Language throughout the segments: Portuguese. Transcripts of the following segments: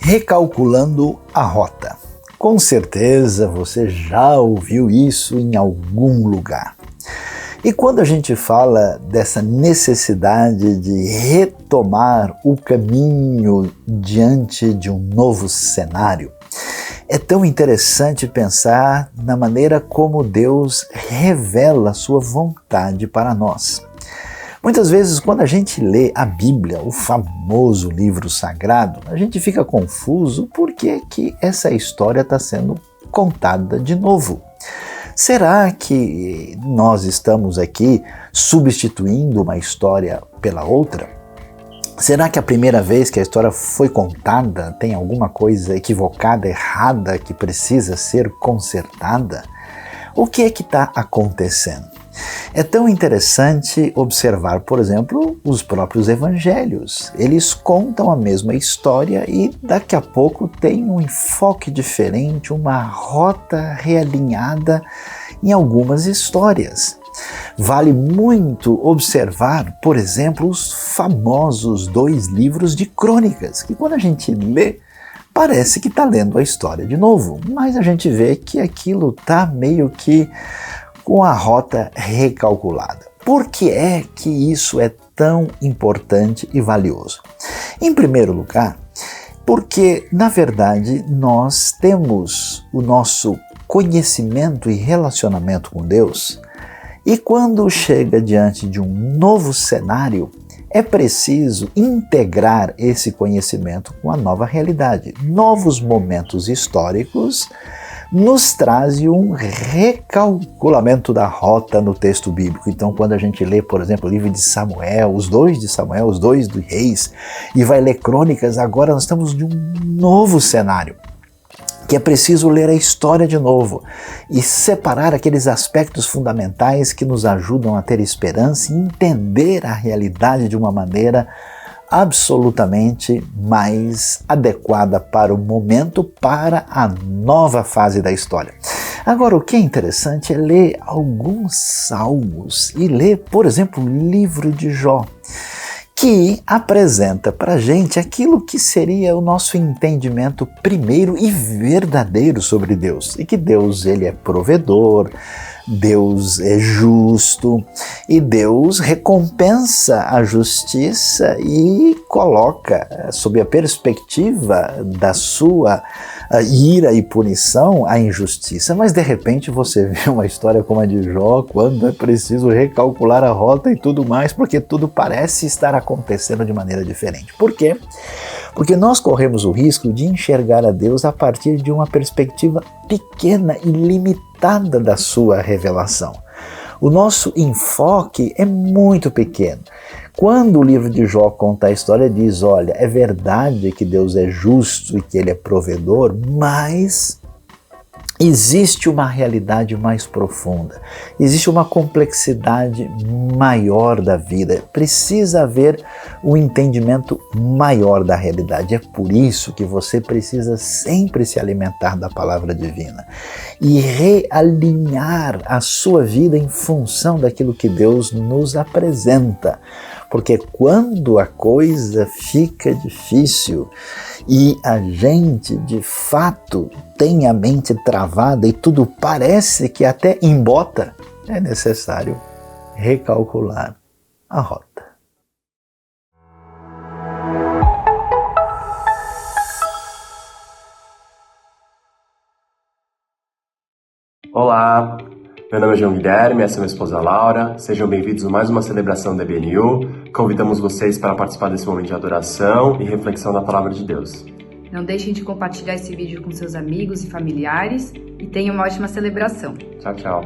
Recalculando a rota. Com certeza você já ouviu isso em algum lugar. E quando a gente fala dessa necessidade de retomar o caminho diante de um novo cenário, é tão interessante pensar na maneira como Deus revela a sua vontade para nós. Muitas vezes, quando a gente lê a Bíblia, o famoso livro sagrado, a gente fica confuso por que essa história está sendo contada de novo. Será que nós estamos aqui substituindo uma história pela outra? Será que a primeira vez que a história foi contada tem alguma coisa equivocada, errada, que precisa ser consertada? O que é que está acontecendo? É tão interessante observar, por exemplo, os próprios evangelhos. Eles contam a mesma história e daqui a pouco tem um enfoque diferente, uma rota realinhada em algumas histórias. Vale muito observar, por exemplo, os famosos 2 livros de crônicas, que quando a gente lê, parece que está lendo a história de novo, mas a gente vê que aquilo está meio que com a rota recalculada. Por que é que isso é tão importante e valioso? Em primeiro lugar, porque, na verdade, nós temos o nosso conhecimento e relacionamento com Deus, e quando chega diante de um novo cenário, é preciso integrar esse conhecimento com a nova realidade. Novos momentos históricos nos trazem um recalculamento da rota no texto bíblico. Então, quando a gente lê, por exemplo, o livro de Samuel, os 2 de Samuel, os 2 dos reis, e vai ler crônicas, agora nós estamos de um novo cenário, que é preciso ler a história de novo e separar aqueles aspectos fundamentais que nos ajudam a ter esperança e entender a realidade de uma maneira absolutamente mais adequada para o momento, para a nova fase da história. Agora, o que é interessante é ler alguns salmos e ler, por exemplo, o livro de Jó, que apresenta para a gente aquilo que seria o nosso entendimento primeiro e verdadeiro sobre Deus. E que Deus, ele é provedor, Deus é justo e Deus recompensa a justiça e coloca sob a perspectiva da sua ira e punição a injustiça. Mas de repente você vê uma história como a de Jó, quando é preciso recalcular a rota e tudo mais, porque tudo parece estar acontecendo de maneira diferente. Por quê? Porque nós corremos o risco de enxergar a Deus a partir de uma perspectiva pequena e limitada da sua revelação. O nosso enfoque é muito pequeno. Quando o livro de Jó conta a história, diz, olha, é verdade que Deus é justo e que Ele é provedor, mas existe uma realidade mais profunda, existe uma complexidade maior da vida, precisa haver um entendimento maior da realidade. É por isso que você precisa sempre se alimentar da palavra divina e realinhar a sua vida em função daquilo que Deus nos apresenta. Porque quando a coisa fica difícil e a gente, de fato, tem a mente travada e tudo parece que até embota, é necessário recalcular a rota. Olá, meu nome é João Guilherme, essa é minha esposa Laura. Sejam bem-vindos a mais uma celebração da EBNU. Convidamos vocês para participar desse momento de adoração e reflexão da Palavra de Deus. Não deixem de compartilhar esse vídeo com seus amigos e familiares e tenham uma ótima celebração. Tchau, tchau.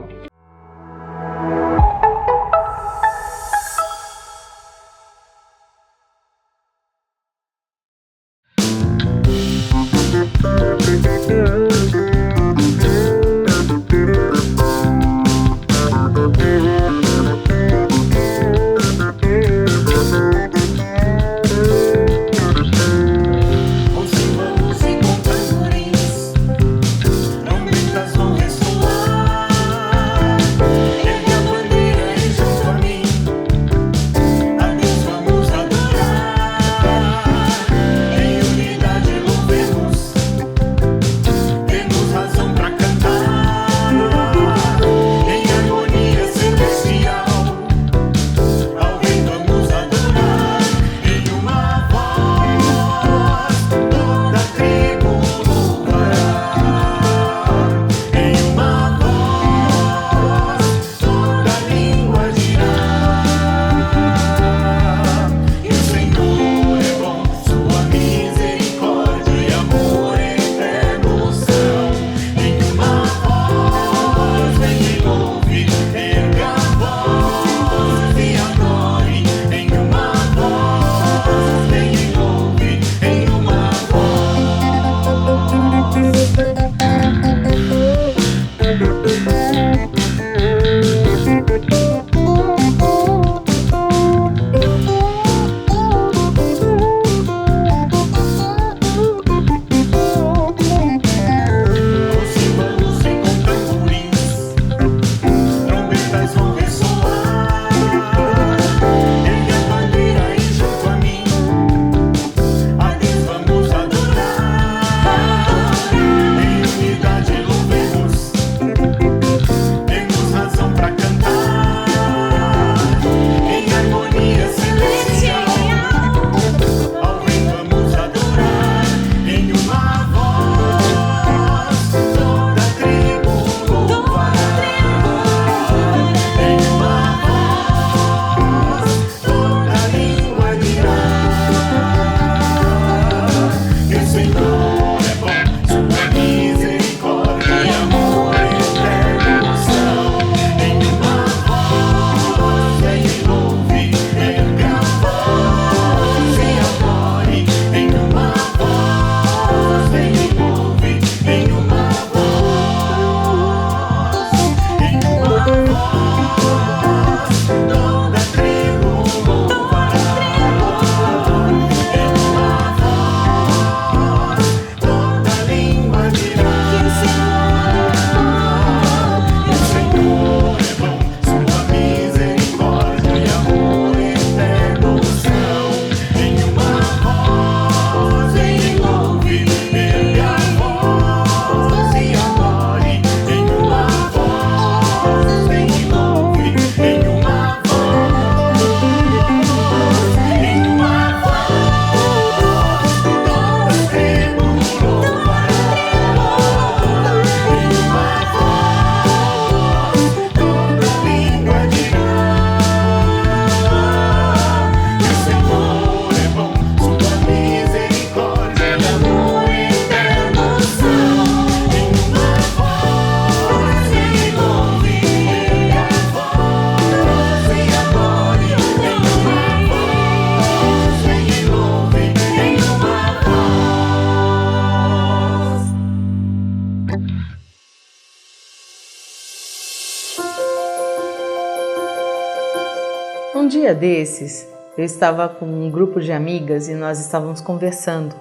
Um dia desses, eu estava com um grupo de amigas e nós estávamos conversando.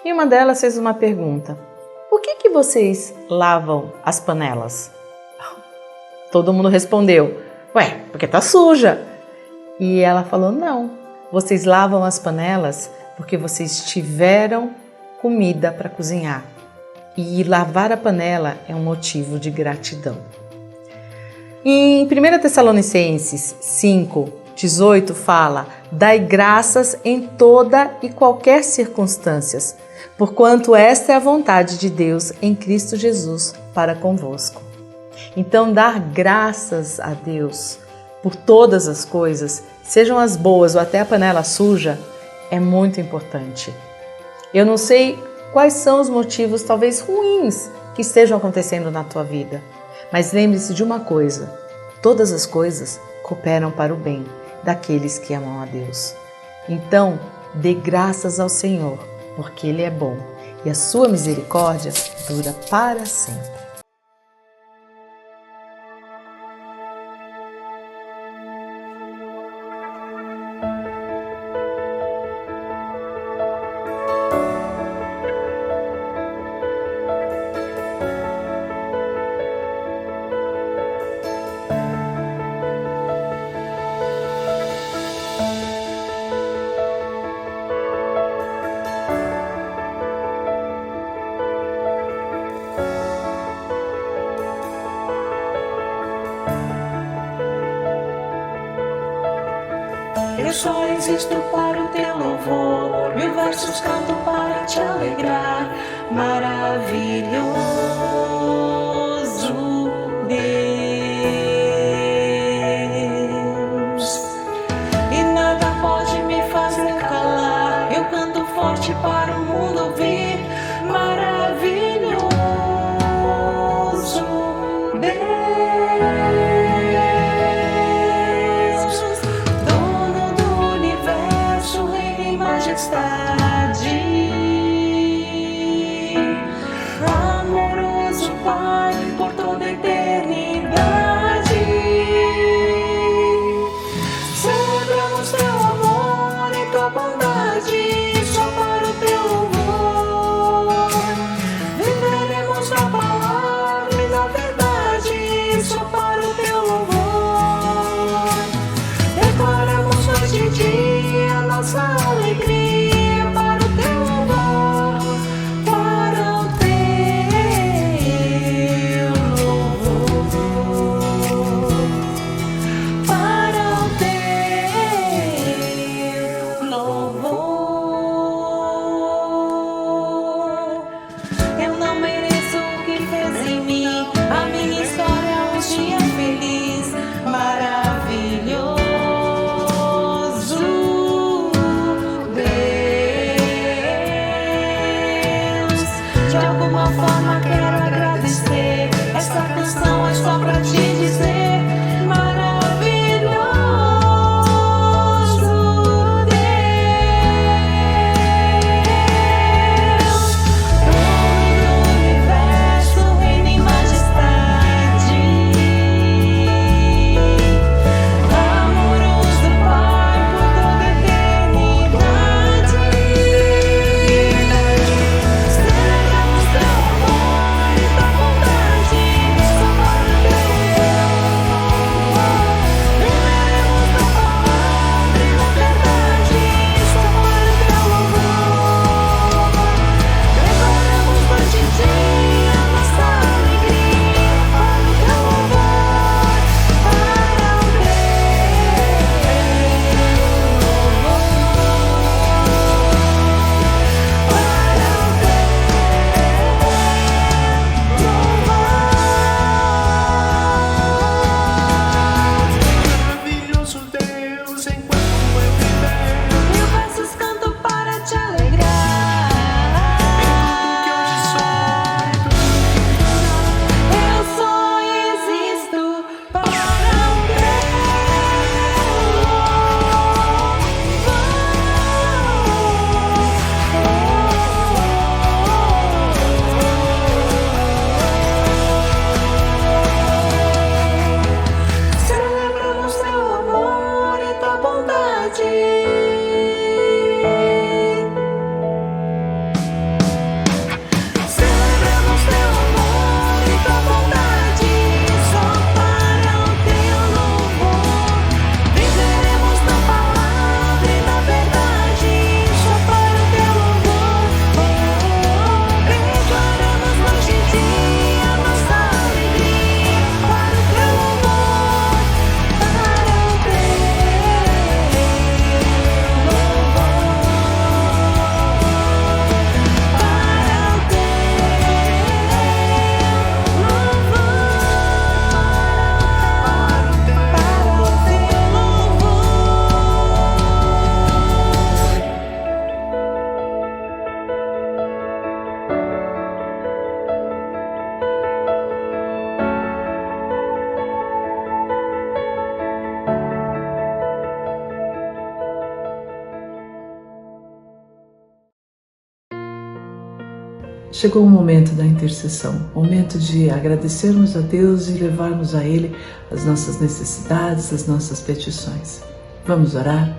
E uma delas fez uma pergunta: por que vocês lavam as panelas? Todo mundo respondeu: ué, porque tá suja. E ela falou: não, vocês lavam as panelas porque vocês tiveram comida para cozinhar. E lavar a panela é um motivo de gratidão. Em 1 Tessalonicenses 5:18 fala: dai graças em toda e qualquer circunstâncias, porquanto esta é a vontade de Deus em Cristo Jesus para convosco. Então, dar graças a Deus por todas as coisas, sejam as boas ou até a panela suja, é muito importante. Eu não sei quais são os motivos, talvez ruins, que estejam acontecendo na tua vida, mas lembre-se de uma coisa: todas as coisas cooperam para o bem daqueles que amam a Deus. Então, dê graças ao Senhor, porque Ele é bom e a sua misericórdia dura para sempre. Eu só existo para o teu louvor, mil versos canto para te alegrar. Maravilhoso Deus, e nada pode me fazer calar. Eu canto forte para o mundo ouvir. Maravilhoso Deus, amoroso Pai, por toda a eternidade. Celebramos teu amor e tua bondade, só para o teu louvor. Viveremos na palavra e na verdade, só para o teu louvor. Declaramos noite e dia nossa alegria para o teu louvor, para o teu Chegou o momento da intercessão, momento de agradecermos a Deus e levarmos a Ele as nossas necessidades, as nossas petições. Vamos orar?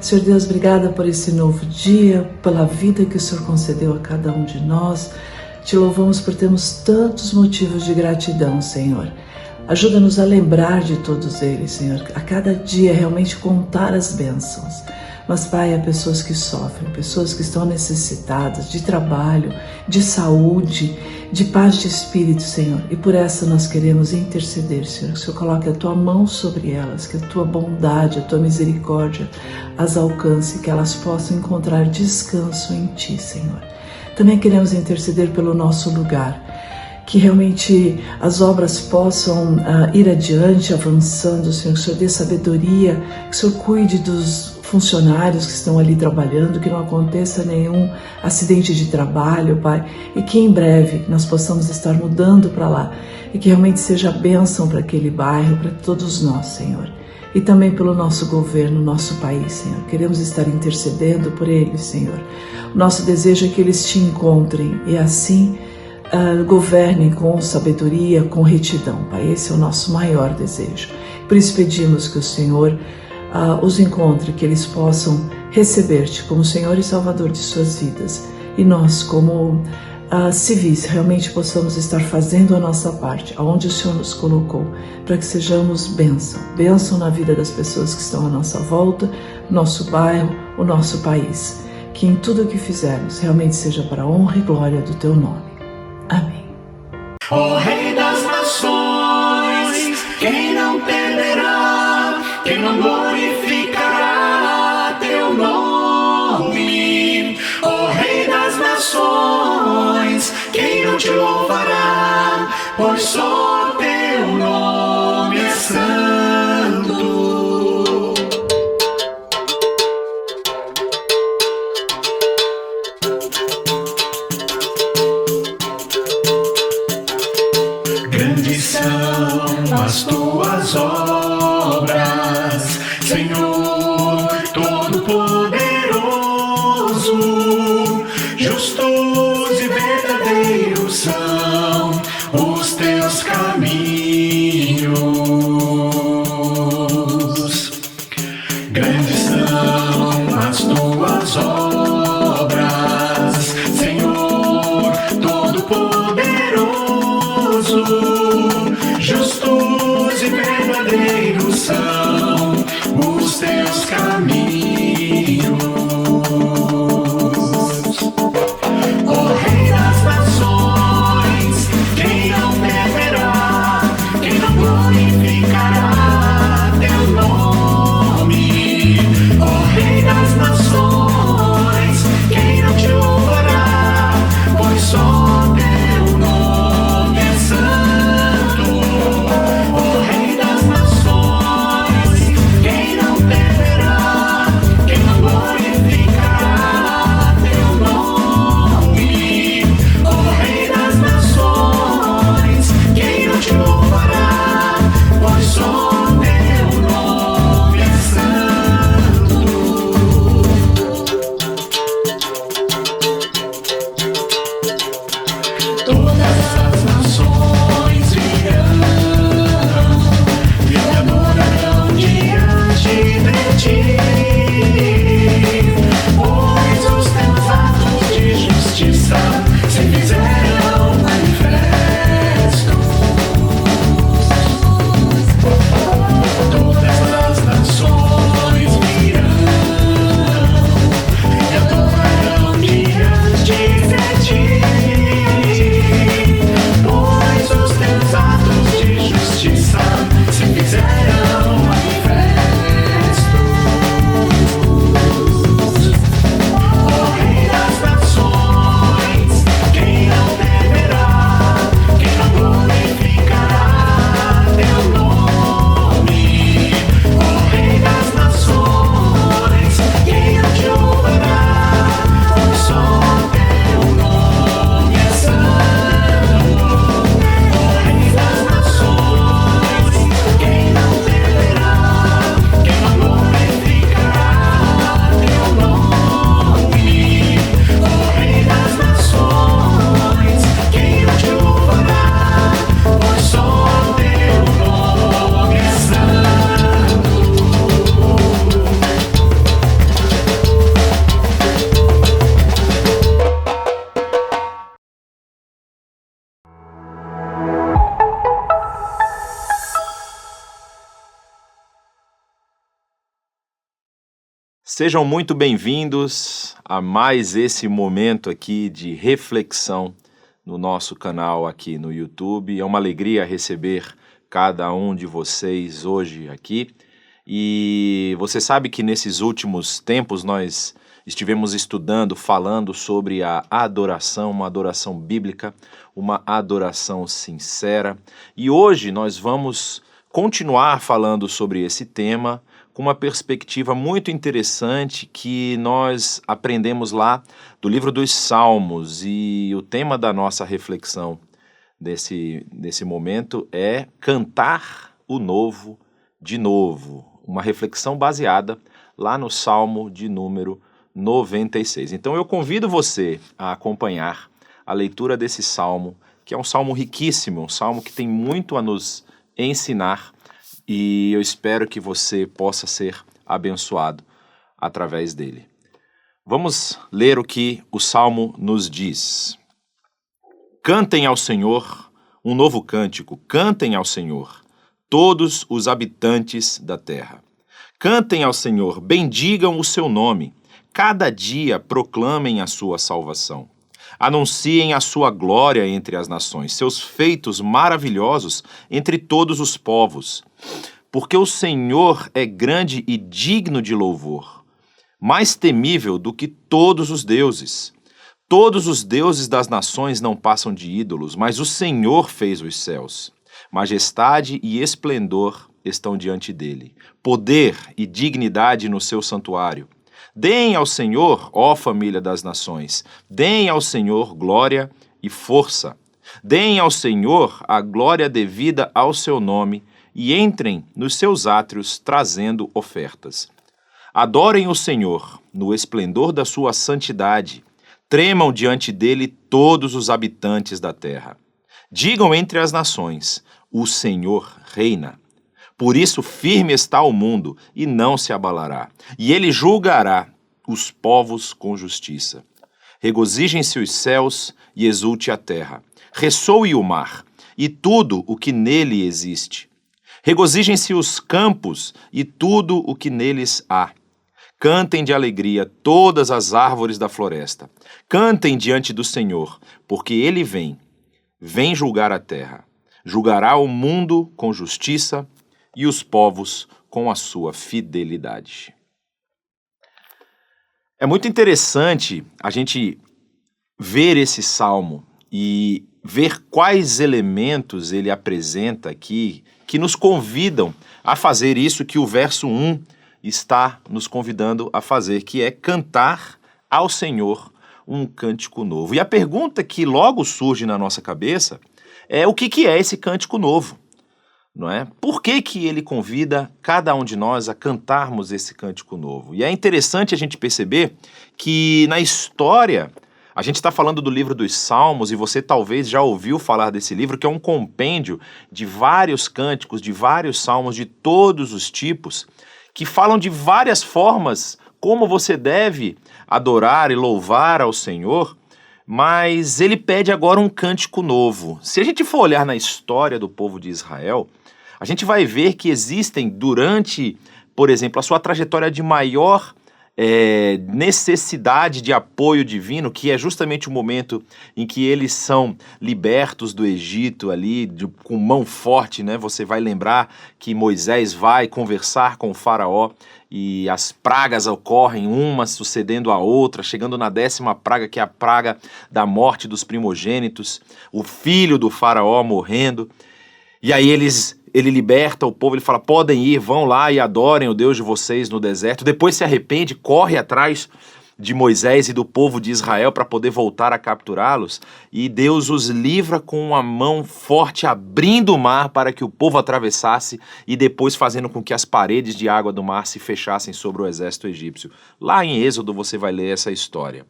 Senhor Deus, obrigada por esse novo dia, pela vida que o Senhor concedeu a cada um de nós. Te louvamos por termos tantos motivos de gratidão, Senhor. Ajuda-nos a lembrar de todos eles, Senhor, a cada dia realmente contar as bênçãos. Mas, Pai, há pessoas que sofrem, pessoas que estão necessitadas de trabalho, de saúde, de paz de espírito, Senhor. E por essa nós queremos interceder, Senhor. Que o Senhor coloque a Tua mão sobre elas, que a Tua bondade, a Tua misericórdia as alcance, que elas possam encontrar descanso em Ti, Senhor. Também queremos interceder pelo nosso lugar, que realmente as obras possam ir adiante, avançando, Senhor. Que o Senhor dê sabedoria, que o Senhor cuide dos funcionários que estão ali trabalhando, que não aconteça nenhum acidente de trabalho, Pai, e que em breve nós possamos estar mudando para lá e que realmente seja bênção para aquele bairro, para todos nós, Senhor. E também pelo nosso governo, nosso país, Senhor. Queremos estar intercedendo por eles, Senhor. O nosso desejo é que eles Te encontrem e assim governem com sabedoria, com retidão, Pai. Esse é o nosso maior desejo. Por isso pedimos que o Senhor os encontre, que eles possam receber-Te como Senhor e Salvador de suas vidas. E nós, como civis, realmente possamos estar fazendo a nossa parte, aonde o Senhor nos colocou, para que sejamos bênção na vida das pessoas que estão à nossa volta, nosso bairro, o nosso país. Que em tudo o que fizermos realmente seja para a honra e glória do Teu nome. Amém. Ó Rei das nações, quem não temerá, quem não glorificará Teu nome? Ó Rei das nações, quem não Te louvará, pois só Teu nome é santo. Grandes são as Tuas obras, Senhor Todo-Poderoso. Justos e verdadeiros são os Teus caminhos. Grandes são as Tuas obras, Senhor Todo-Poderoso. Justos e verdadeiros são os Teus caminhos. Ó Rei das nações, quem não temerá, quem não glorificará Teu nome? Ó Rei das nações, Sejam muito bem-vindos a mais esse momento aqui de reflexão no nosso canal aqui no YouTube. É uma alegria receber cada um de vocês hoje aqui. E você sabe que nesses últimos tempos nós estivemos estudando, falando sobre a adoração, uma adoração bíblica, uma adoração sincera. E hoje nós vamos continuar falando sobre esse tema com uma perspectiva muito interessante que nós aprendemos lá do livro dos Salmos. E o tema da nossa reflexão desse momento é cantar o novo de novo. Uma reflexão baseada lá no Salmo de número 96. Então eu convido você a acompanhar a leitura desse Salmo, que é um Salmo riquíssimo, um Salmo que tem muito a nos ensinar. E eu espero que você possa ser abençoado através dele. Vamos ler o que o Salmo nos diz. Cantem ao Senhor um novo cântico, cantem ao Senhor, todos os habitantes da terra. Cantem ao Senhor, bendigam o seu nome, cada dia proclamem a sua salvação. Anunciem a sua glória entre as nações, seus feitos maravilhosos entre todos os povos. Porque o Senhor é grande e digno de louvor, mais temível do que todos os deuses. Todos os deuses das nações não passam de ídolos, mas o Senhor fez os céus. Majestade e esplendor estão diante dele, poder e dignidade no seu santuário. Deem ao Senhor, ó família das nações, deem ao Senhor glória e força. Deem ao Senhor a glória devida ao seu nome e entrem nos seus átrios trazendo ofertas. Adorem o Senhor no esplendor da sua santidade. Tremam diante dele todos os habitantes da terra. Digam entre as nações, o Senhor reina. Por isso firme está o mundo e não se abalará, e ele julgará os povos com justiça. Regozijem-se os céus e exulte a terra. Ressoe o mar e tudo o que nele existe. Regozijem-se os campos e tudo o que neles há. Cantem de alegria todas as árvores da floresta. Cantem diante do Senhor, porque ele vem julgar a terra. Julgará o mundo com justiça e os povos com a sua fidelidade. É muito interessante a gente ver esse salmo e ver quais elementos ele apresenta aqui que nos convidam a fazer isso que o verso 1 está nos convidando a fazer, que é cantar ao Senhor um cântico novo. E a pergunta que logo surge na nossa cabeça é o que é esse cântico novo? Não é? Por que ele convida cada um de nós a cantarmos esse cântico novo? E é interessante a gente perceber que na história, a gente está falando do livro dos Salmos, e você talvez já ouviu falar desse livro, que é um compêndio de vários cânticos, de vários salmos de todos os tipos, que falam de várias formas como você deve adorar e louvar ao Senhor, mas ele pede agora um cântico novo. Se a gente for olhar na história do povo de Israel, a gente vai ver que existem durante, por exemplo, a sua trajetória de maior necessidade de apoio divino, que é justamente o momento em que eles são libertos do Egito ali, com mão forte, né? Você vai lembrar que Moisés vai conversar com o faraó e as pragas ocorrem, uma sucedendo a outra, chegando na 10ª praga, que é a praga da morte dos primogênitos, o filho do faraó morrendo, e aí ele liberta o povo, ele fala, podem ir, vão lá e adorem o Deus de vocês no deserto. Depois se arrepende, corre atrás de Moisés e do povo de Israel para poder voltar a capturá-los. E Deus os livra com uma mão forte, abrindo o mar para que o povo atravessasse e depois fazendo com que as paredes de água do mar se fechassem sobre o exército egípcio. Lá em Êxodo você vai ler essa história.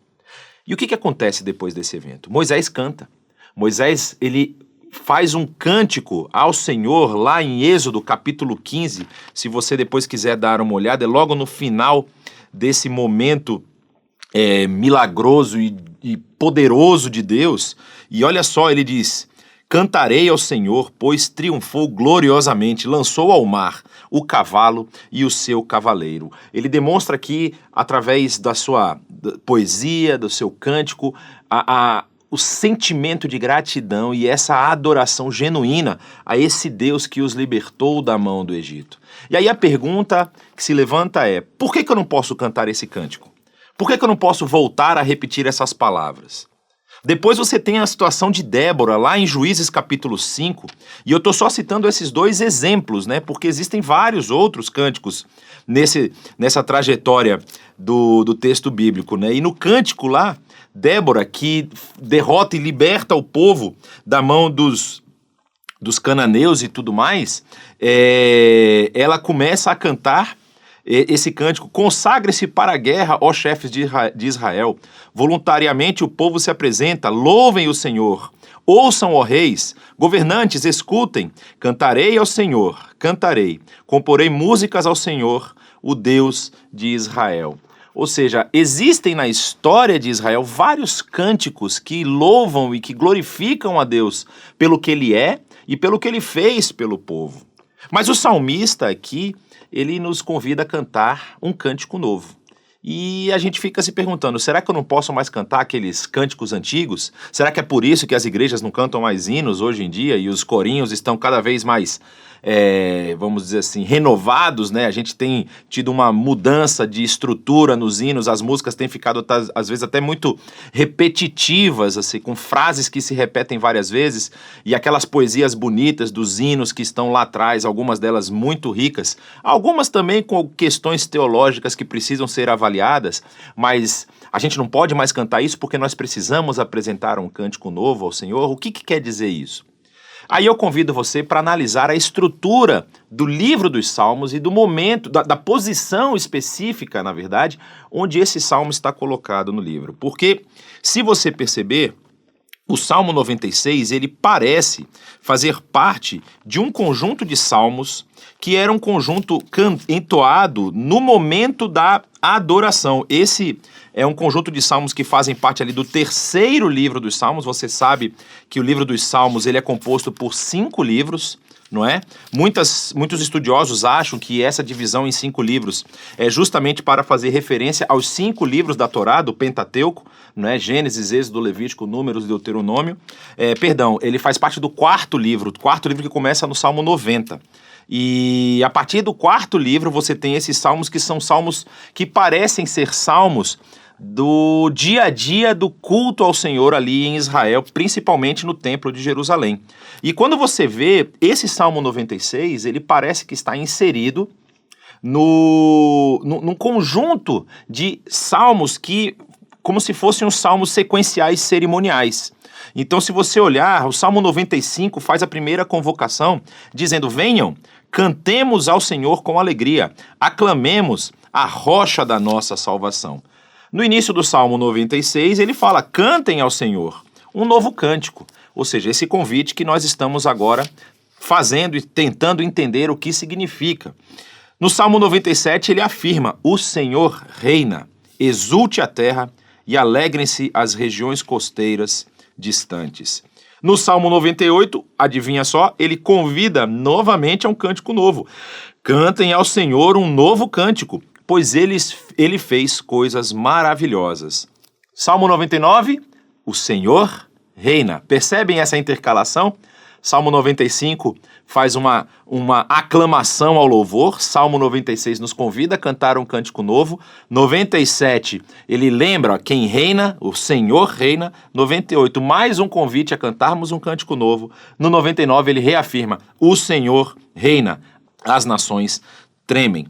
E o que acontece depois desse evento? Moisés canta. Moisés, ele faz um cântico ao Senhor lá em Êxodo capítulo 15, se você depois quiser dar uma olhada, é logo no final desse momento milagroso e poderoso de Deus, e olha só, ele diz, Cantarei ao Senhor, pois triunfou gloriosamente, lançou ao mar o cavalo e o seu cavaleiro. Ele demonstra aqui, através da sua poesia, do seu cântico, o sentimento de gratidão e essa adoração genuína a esse Deus que os libertou da mão do Egito. E aí a pergunta que se levanta é: por que eu não posso cantar esse cântico? Por que eu não posso voltar a repetir essas palavras? Depois você tem a situação de Débora, lá em Juízes capítulo 5, e eu estou só citando esses dois exemplos, né? Porque existem vários outros cânticos nessa trajetória do texto bíblico, né? E no cântico lá, Débora, que derrota e liberta o povo da mão dos cananeus e tudo mais, ela começa a cantar esse cântico: consagre-se para a guerra, ó chefes de Israel. Voluntariamente o povo se apresenta, louvem o Senhor. Ouçam, ó reis, governantes, escutem. Cantarei ao Senhor, cantarei. Comporei músicas ao Senhor, o Deus de Israel. Ou seja, existem na história de Israel vários cânticos que louvam e que glorificam a Deus pelo que Ele é e pelo que Ele fez pelo povo. Mas o salmista aqui, ele nos convida a cantar um cântico novo. E a gente fica se perguntando: será que eu não posso mais cantar aqueles cânticos antigos? Será que é por isso que as igrejas não cantam mais hinos hoje em dia e os corinhos estão cada vez mais, vamos dizer assim, renovados, né? A gente tem tido uma mudança de estrutura nos hinos, as músicas têm ficado às vezes até muito repetitivas, assim, com frases que se repetem várias vezes, e aquelas poesias bonitas dos hinos que estão lá atrás, algumas delas muito ricas, algumas também com questões teológicas que precisam ser avaliadas, mas a gente não pode mais cantar isso porque nós precisamos apresentar um cântico novo ao Senhor. O que quer dizer isso? Aí eu convido você para analisar a estrutura do livro dos Salmos e do momento, da posição específica, na verdade, onde esse salmo está colocado no livro. Porque, se você perceber, o Salmo 96, ele parece fazer parte de um conjunto de salmos que era um conjunto entoado no momento da adoração. Esse é um conjunto de salmos que fazem parte ali do terceiro livro dos Salmos. Você sabe que o livro dos Salmos ele é composto por 5 livros, não é? Muitos estudiosos acham que essa divisão em 5 livros é justamente para fazer referência aos 5 livros da Torá, do Pentateuco, não é? Gênesis, Êxodo, Levítico, Números e Deuteronômio. Ele faz parte do quarto livro que começa no Salmo 90. E a partir do quarto livro você tem esses salmos que são salmos que parecem ser salmos do dia a dia do culto ao Senhor ali em Israel, principalmente no Templo de Jerusalém. E quando você vê esse Salmo 96, ele parece que está inserido num conjunto de salmos que, como se fossem os salmos sequenciais cerimoniais. Então, se você olhar, o Salmo 95 faz a primeira convocação, dizendo: venham, cantemos ao Senhor com alegria, aclamemos a rocha da nossa salvação. No início do Salmo 96, ele fala: cantem ao Senhor, um novo cântico. Ou seja, esse convite que nós estamos agora fazendo e tentando entender o que significa. No Salmo 97, ele afirma: o Senhor reina, exulte a terra e alegrem-se as regiões costeiras distantes. No Salmo 98, adivinha só, ele convida novamente a um cântico novo. Cantem ao Senhor um novo cântico, pois ele fez coisas maravilhosas. Salmo 99, o Senhor reina. Percebem essa intercalação? Salmo 95 faz uma aclamação ao louvor. Salmo 96 nos convida a cantar um cântico novo. 97, ele lembra quem reina, o Senhor reina. 98, mais um convite a cantarmos um cântico novo. No 99, ele reafirma: o Senhor reina, as nações tremem.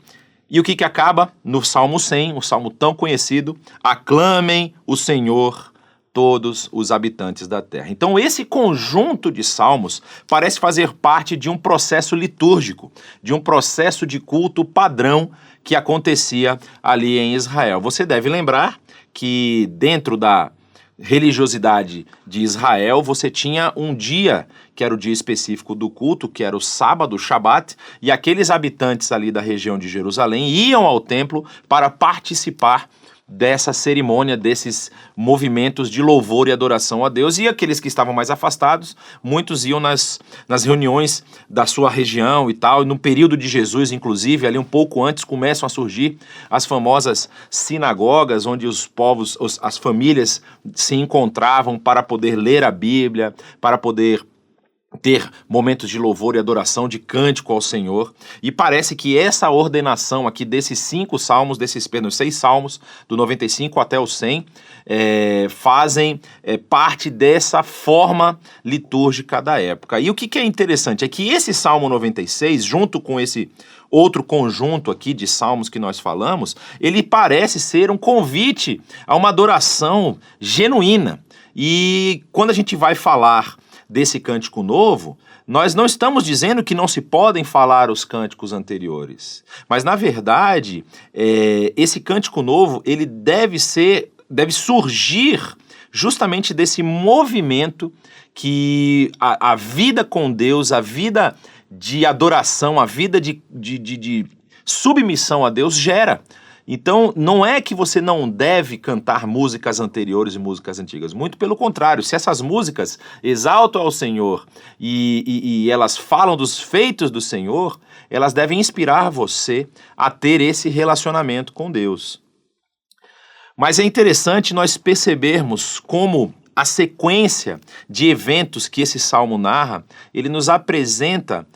E o que acaba? No Salmo 100, um salmo tão conhecido: aclamem o Senhor todos os habitantes da terra. Então esse conjunto de salmos parece fazer parte de um processo litúrgico, de um processo de culto padrão que acontecia ali em Israel. Você deve lembrar que dentro da religiosidade de Israel, você tinha um dia, que era o dia específico do culto, que era o sábado, o Shabat, e aqueles habitantes ali da região de Jerusalém iam ao templo para participar dessa cerimônia, desses movimentos de louvor e adoração a Deus. E aqueles que estavam mais afastados, muitos iam nas reuniões da sua região e tal. No período de Jesus, inclusive, ali um pouco antes, começam a surgir as famosas sinagogas, onde os povos, as famílias se encontravam para poder ler a Bíblia, para poder ter momentos de louvor e adoração, de cântico ao Senhor. E parece que essa ordenação aqui desses 6 salmos, do 95 até o 100, fazem parte dessa forma litúrgica da época. E o que é interessante é que esse Salmo 96, junto com esse outro conjunto aqui de salmos que nós falamos, ele parece ser um convite a uma adoração genuína. E quando a gente vai falar desse cântico novo, nós não estamos dizendo que não se podem falar os cânticos anteriores, mas na verdade esse cântico novo ele deve surgir justamente desse movimento que a vida com Deus, a vida de adoração, a vida de submissão a Deus gera. Então, não é que você não deve cantar músicas anteriores e músicas antigas. Muito pelo contrário, se essas músicas exaltam ao Senhor e elas falam dos feitos do Senhor, elas devem inspirar você a ter esse relacionamento com Deus. Mas é interessante nós percebermos como a sequência de eventos que esse salmo narra, ele nos apresenta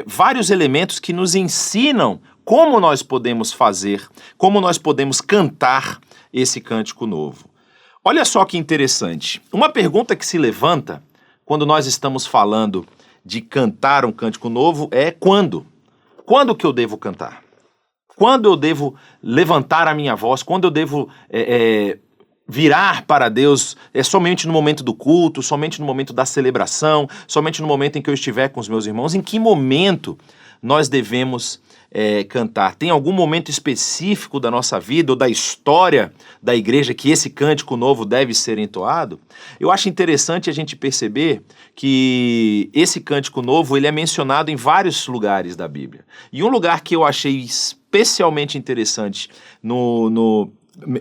vários elementos que nos ensinam como nós podemos fazer, como nós podemos cantar esse cântico novo. Olha só que interessante. Uma pergunta que se levanta quando nós estamos falando de cantar um cântico novo é quando? Quando que eu devo cantar? Quando eu devo levantar a minha voz? Quando eu devo virar para Deus? É somente no momento do culto, somente no momento da celebração, somente no momento em que eu estiver com os meus irmãos? Em que momento nós devemos cantar? Tem algum momento específico da nossa vida ou da história da igreja que esse cântico novo deve ser entoado? Eu acho interessante a gente perceber que esse cântico novo ele é mencionado em vários lugares da Bíblia. E um lugar que eu achei especialmente interessante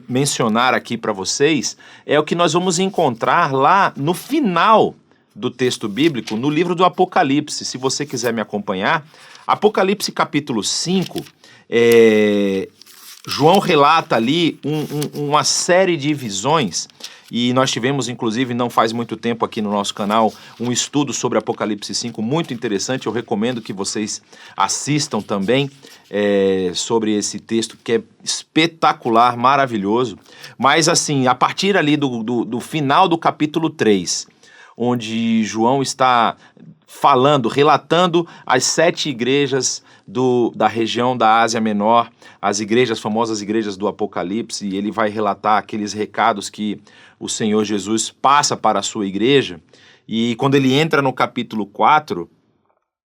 mencionar aqui para vocês é o que nós vamos encontrar lá no final do texto bíblico, no livro do Apocalipse. Se você quiser me acompanhar, Apocalipse capítulo 5, João relata ali uma série de visões, e nós tivemos, inclusive, não faz muito tempo aqui no nosso canal, um estudo sobre Apocalipse 5 muito interessante. Eu recomendo que vocês assistam também sobre esse texto, que é espetacular, maravilhoso. Mas assim, a partir ali do final do capítulo 3, onde João está relatando as 7 igrejas da região da Ásia Menor, as famosas igrejas do Apocalipse, e ele vai relatar aqueles recados que o Senhor Jesus passa para a sua igreja. E quando ele entra no capítulo 4,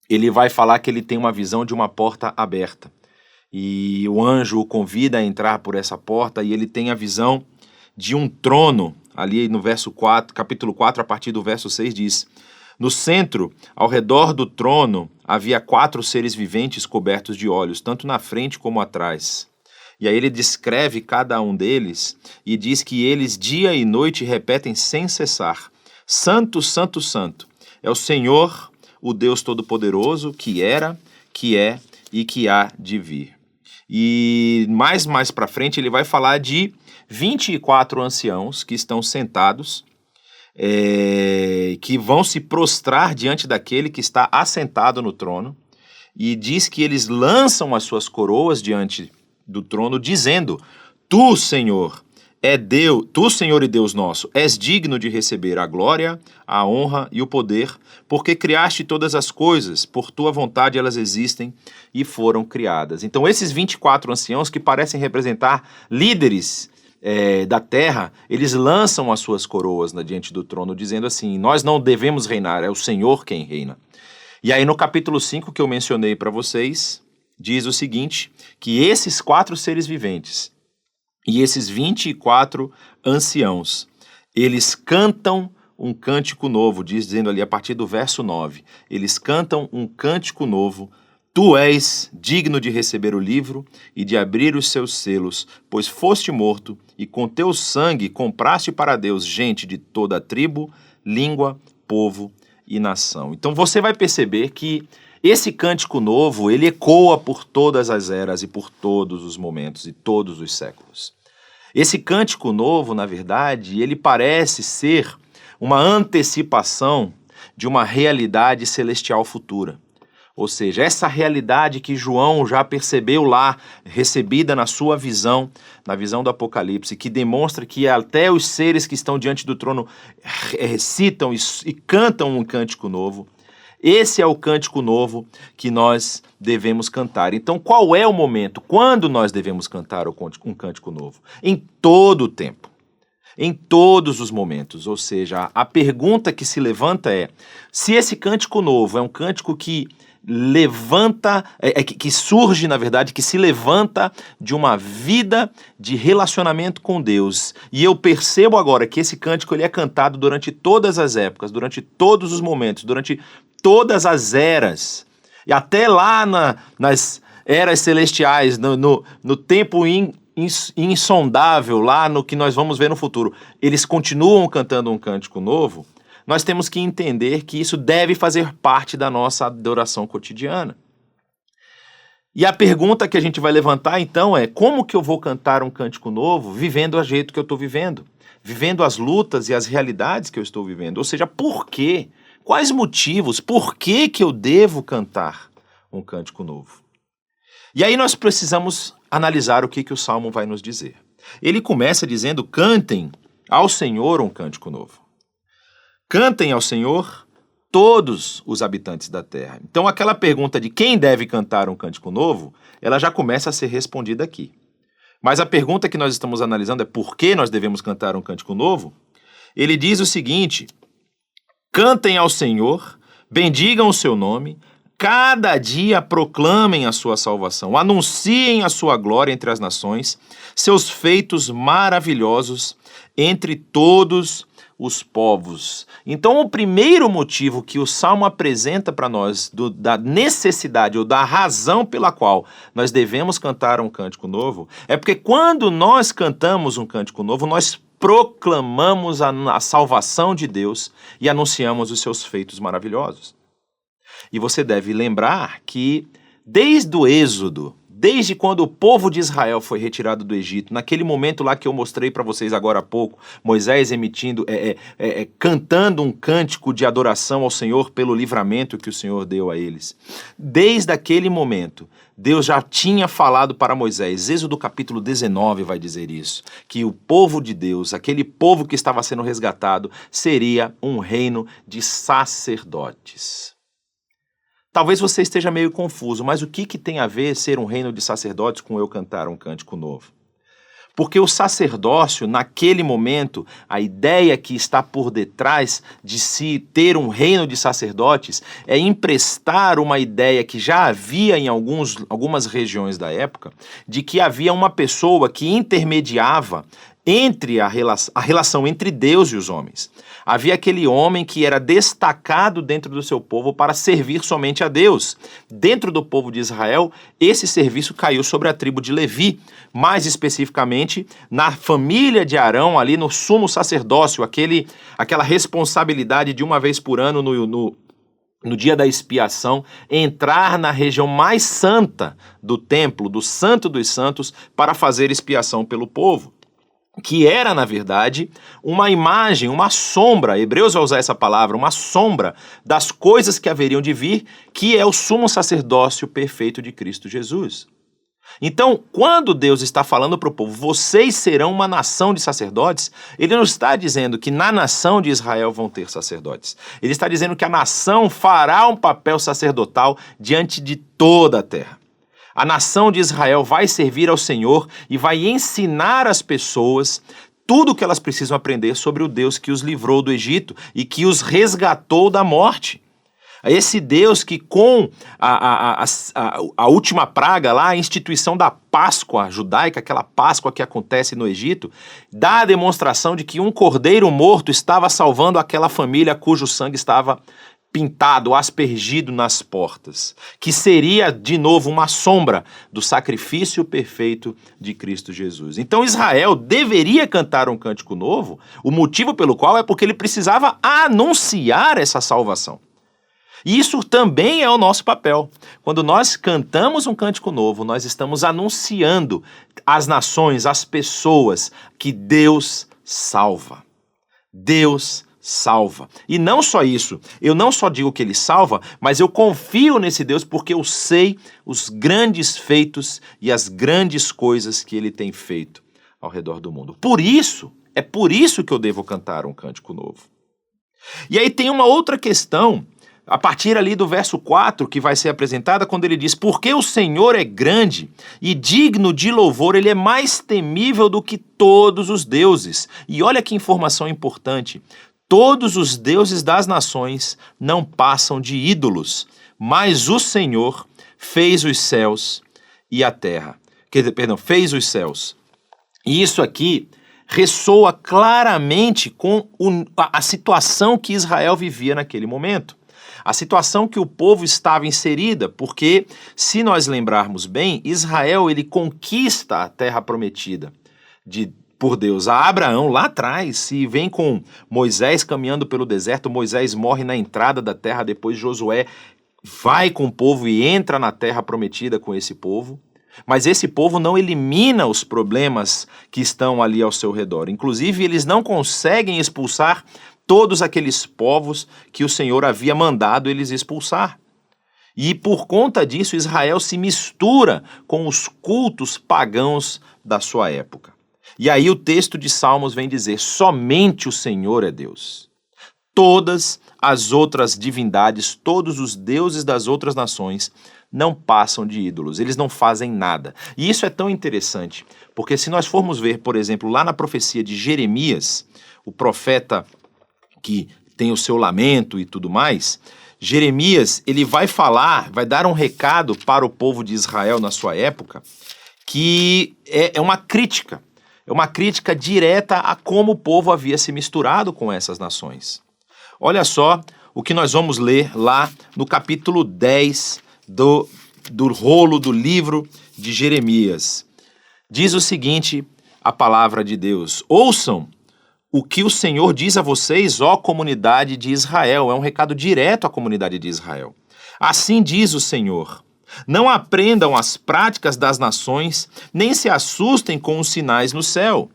ele vai falar que ele tem uma visão de uma porta aberta. E o anjo o convida a entrar por essa porta, e ele tem a visão de um trono. Ali no capítulo 4, a partir do verso 6, diz: no centro, ao redor do trono, havia 4 seres viventes cobertos de olhos, tanto na frente como atrás. E aí ele descreve cada um deles e diz que eles dia e noite repetem sem cessar: Santo, Santo, Santo, é o Senhor, o Deus Todo-Poderoso, que era, que é e que há de vir. E mais para frente ele vai falar de 24 anciãos que estão sentados, que vão se prostrar diante daquele que está assentado no trono, e diz que eles lançam as suas coroas diante do trono, dizendo: Tu, Senhor, tu, Senhor e Deus nosso, és digno de receber a glória, a honra e o poder, porque criaste todas as coisas, por tua vontade elas existem e foram criadas. Então esses 24 anciãos, que parecem representar líderes da terra, eles lançam as suas coroas diante do trono, dizendo assim: nós não devemos reinar, é o Senhor quem reina. E aí no capítulo 5 que eu mencionei para vocês, diz o seguinte, que esses 4 seres viventes e esses 24 anciãos, eles cantam um cântico novo, dizendo ali a partir do verso 9, eles cantam um cântico novo Tu és digno de receber o livro e de abrir os seus selos, pois foste morto e com teu sangue compraste para Deus gente de toda a tribo, língua, povo e nação. Então você vai perceber que esse cântico novo, ele ecoa por todas as eras e por todos os momentos e todos os séculos. Esse cântico novo, na verdade, ele parece ser uma antecipação de uma realidade celestial futura. Ou seja, essa realidade que João já percebeu lá, recebida na sua visão, na visão do Apocalipse, que demonstra que até os seres que estão diante do trono recitam e cantam um cântico novo. Esse é o cântico novo que nós devemos cantar. Então, qual é o momento? Quando nós devemos cantar um cântico novo? Em todo o tempo. Em todos os momentos. Ou seja, a pergunta que se levanta é: se esse cântico novo é um cântico que levanta, que surge, na verdade, que se levanta de uma vida de relacionamento com Deus, e eu percebo agora que esse cântico ele é cantado durante todas as épocas, durante todos os momentos, durante todas as eras, e até lá nas eras celestiais, no tempo insondável, lá no que nós vamos ver no futuro, eles continuam cantando um cântico novo. Nós temos que entender que isso deve fazer parte da nossa adoração cotidiana. E a pergunta que a gente vai levantar então é: como que eu vou cantar um cântico novo vivendo do jeito que eu estou vivendo? Vivendo as lutas e as realidades que eu estou vivendo? Ou seja, por quê? Quais motivos? Por que que eu devo cantar um cântico novo? E aí nós precisamos analisar o que o Salmo vai nos dizer. Ele começa dizendo: cantem ao Senhor um cântico novo. Cantem ao Senhor todos os habitantes da terra. Então aquela pergunta de quem deve cantar um cântico novo, ela já começa a ser respondida aqui. Mas a pergunta que nós estamos analisando é por que nós devemos cantar um cântico novo? Ele diz o seguinte: cantem ao Senhor, bendigam o seu nome, cada dia proclamem a sua salvação, anunciem a sua glória entre as nações, seus feitos maravilhosos entre todos os povos. Então, o primeiro motivo que o Salmo apresenta para nós da necessidade ou da razão pela qual nós devemos cantar um cântico novo é porque quando nós cantamos um cântico novo, nós proclamamos a salvação de Deus e anunciamos os seus feitos maravilhosos. E você deve lembrar que desde o Êxodo, desde quando o povo de Israel foi retirado do Egito, naquele momento lá que eu mostrei para vocês agora há pouco, Moisés cantando um cântico de adoração ao Senhor pelo livramento que o Senhor deu a eles. Desde aquele momento, Deus já tinha falado para Moisés, Êxodo capítulo 19 vai dizer isso, que o povo de Deus, aquele povo que estava sendo resgatado, seria um reino de sacerdotes. Talvez você esteja meio confuso, mas o que tem a ver ser um reino de sacerdotes com eu cantar um cântico novo? Porque o sacerdócio, naquele momento, a ideia que está por detrás de se ter um reino de sacerdotes é emprestar uma ideia que já havia em algumas regiões da época, de que havia uma pessoa que intermediava entre a relação entre Deus e os homens. Havia aquele homem que era destacado dentro do seu povo para servir somente a Deus. Dentro do povo de Israel, esse serviço caiu sobre a tribo de Levi, mais especificamente na família de Arão, ali no sumo sacerdócio, aquela responsabilidade de uma vez por ano no dia da expiação, entrar na região mais santa do templo, do Santo dos Santos, para fazer expiação pelo povo. Que era, na verdade, uma imagem, uma sombra, Hebreus vai usar essa palavra, uma sombra das coisas que haveriam de vir, que é o sumo sacerdócio perfeito de Cristo Jesus. Então, quando Deus está falando para o povo, vocês serão uma nação de sacerdotes, ele não está dizendo que na nação de Israel vão ter sacerdotes. Ele está dizendo que a nação fará um papel sacerdotal diante de toda a terra. A nação de Israel vai servir ao Senhor e vai ensinar às pessoas tudo o que elas precisam aprender sobre o Deus que os livrou do Egito e que os resgatou da morte. Esse Deus que com a última praga lá, a instituição da Páscoa judaica, aquela Páscoa que acontece no Egito, dá a demonstração de que um cordeiro morto estava salvando aquela família cujo sangue estava pintado, aspergido nas portas, que seria de novo uma sombra do sacrifício perfeito de Cristo Jesus. Então Israel deveria cantar um cântico novo, o motivo pelo qual é porque ele precisava anunciar essa salvação. E isso também é o nosso papel. Quando nós cantamos um cântico novo, nós estamos anunciando às nações, às pessoas, que Deus salva. Deus salva. E não só isso, eu não só digo que ele salva, mas eu confio nesse Deus porque eu sei os grandes feitos e as grandes coisas que ele tem feito ao redor do mundo. É por isso que eu devo cantar um cântico novo. E aí tem uma outra questão, a partir ali do verso 4, que vai ser apresentada, quando ele diz: porque o Senhor é grande e digno de louvor, ele é mais temível do que todos os deuses. E olha que informação importante: todos os deuses das nações não passam de ídolos, mas o Senhor fez os céus e a terra. Fez os céus. E isso aqui ressoa claramente com a situação que Israel vivia naquele momento. A situação que o povo estava inserida, porque, se nós lembrarmos bem, Israel ele conquista a terra prometida por Deus a Abraão lá atrás, e vem com Moisés caminhando pelo deserto. Moisés morre na entrada da terra, depois Josué vai com o povo e entra na terra prometida com esse povo. Mas esse povo não elimina os problemas que estão ali ao seu redor. Inclusive, eles não conseguem expulsar todos aqueles povos que o Senhor havia mandado eles expulsar. E por conta disso, Israel se mistura com os cultos pagãos da sua época. E aí o texto de Salmos vem dizer: somente o Senhor é Deus. Todas as outras divindades, todos os deuses das outras nações não passam de ídolos, eles não fazem nada. E isso é tão interessante, porque se nós formos ver, por exemplo, lá na profecia de Jeremias, o profeta que tem o seu lamento e tudo mais, Jeremias, ele vai dar um recado para o povo de Israel na sua época, que é uma crítica. É uma crítica direta a como o povo havia se misturado com essas nações. Olha só o que nós vamos ler lá no capítulo 10 do rolo do livro de Jeremias. Diz o seguinte, a palavra de Deus: ouçam o que o Senhor diz a vocês, ó comunidade de Israel. É um recado direto à comunidade de Israel. Assim diz o Senhor: não aprendam as práticas das nações, nem se assustem com os sinais no céu,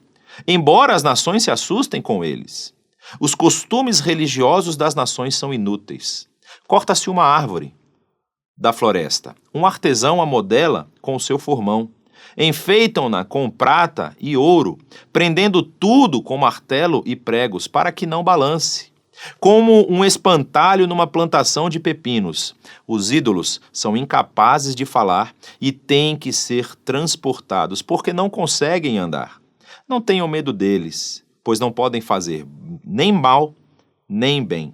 embora as nações se assustem com eles. Os costumes religiosos das nações são inúteis. Corta-se uma árvore da floresta. Um artesão a modela com o seu formão. Enfeitam-na com prata e ouro, prendendo tudo com martelo e pregos, para que não balance. Como um espantalho numa plantação de pepinos, os ídolos são incapazes de falar e têm que ser transportados, porque não conseguem andar. Não tenham medo deles, pois não podem fazer nem mal, nem bem.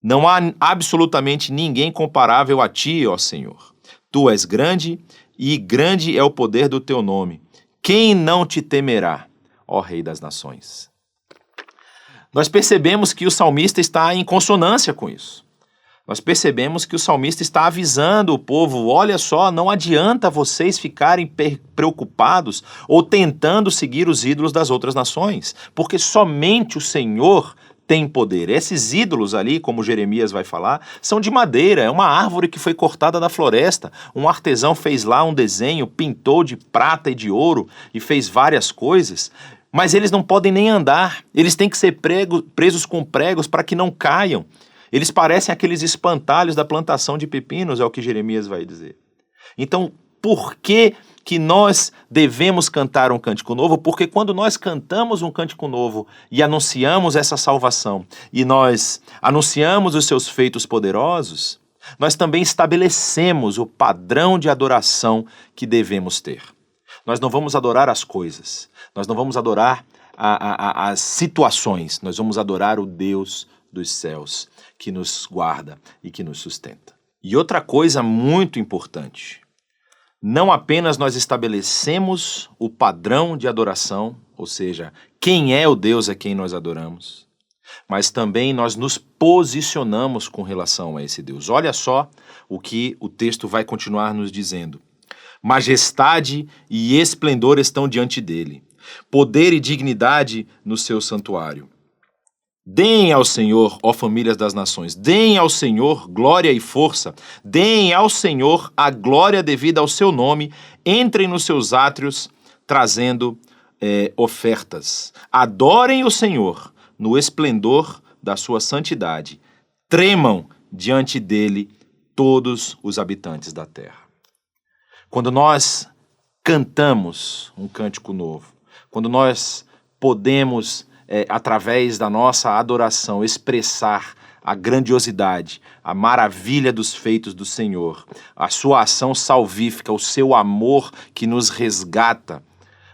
Não há absolutamente ninguém comparável a ti, ó Senhor. Tu és grande, e grande é o poder do teu nome. Quem não te temerá, ó Rei das Nações? Nós percebemos que o salmista está em consonância com isso. Nós percebemos que o salmista está avisando o povo: olha só, não adianta vocês ficarem preocupados ou tentando seguir os ídolos das outras nações, porque somente o Senhor tem poder. Esses ídolos ali, como Jeremias vai falar, são de madeira, é uma árvore que foi cortada da floresta. Um artesão fez lá um desenho, pintou de prata e de ouro e fez várias coisas, mas eles não podem nem andar, eles têm que ser presos com pregos para que não caiam. Eles parecem aqueles espantalhos da plantação de pepinos, é o que Jeremias vai dizer. Então, por que nós devemos cantar um cântico novo? Porque quando nós cantamos um cântico novo e anunciamos essa salvação, e nós anunciamos os seus feitos poderosos, nós também estabelecemos o padrão de adoração que devemos ter. Nós não vamos adorar as coisas, nós não vamos adorar as situações, nós vamos adorar o Deus dos céus, que nos guarda e que nos sustenta. E outra coisa muito importante: não apenas nós estabelecemos o padrão de adoração, ou seja, quem é o Deus a quem nós adoramos, mas também nós nos posicionamos com relação a esse Deus. Olha só o que o texto vai continuar nos dizendo. Majestade e esplendor estão diante dele, poder e dignidade no seu santuário. Deem ao Senhor, ó famílias das nações, deem ao Senhor glória e força, deem ao Senhor a glória devida ao seu nome, entrem nos seus átrios trazendo ofertas. Adorem o Senhor no esplendor da sua santidade, tremam diante dele todos os habitantes da terra. Quando nós cantamos um cântico novo, quando nós podemos, através da nossa adoração, expressar a grandiosidade, a maravilha dos feitos do Senhor, a sua ação salvífica, o seu amor que nos resgata,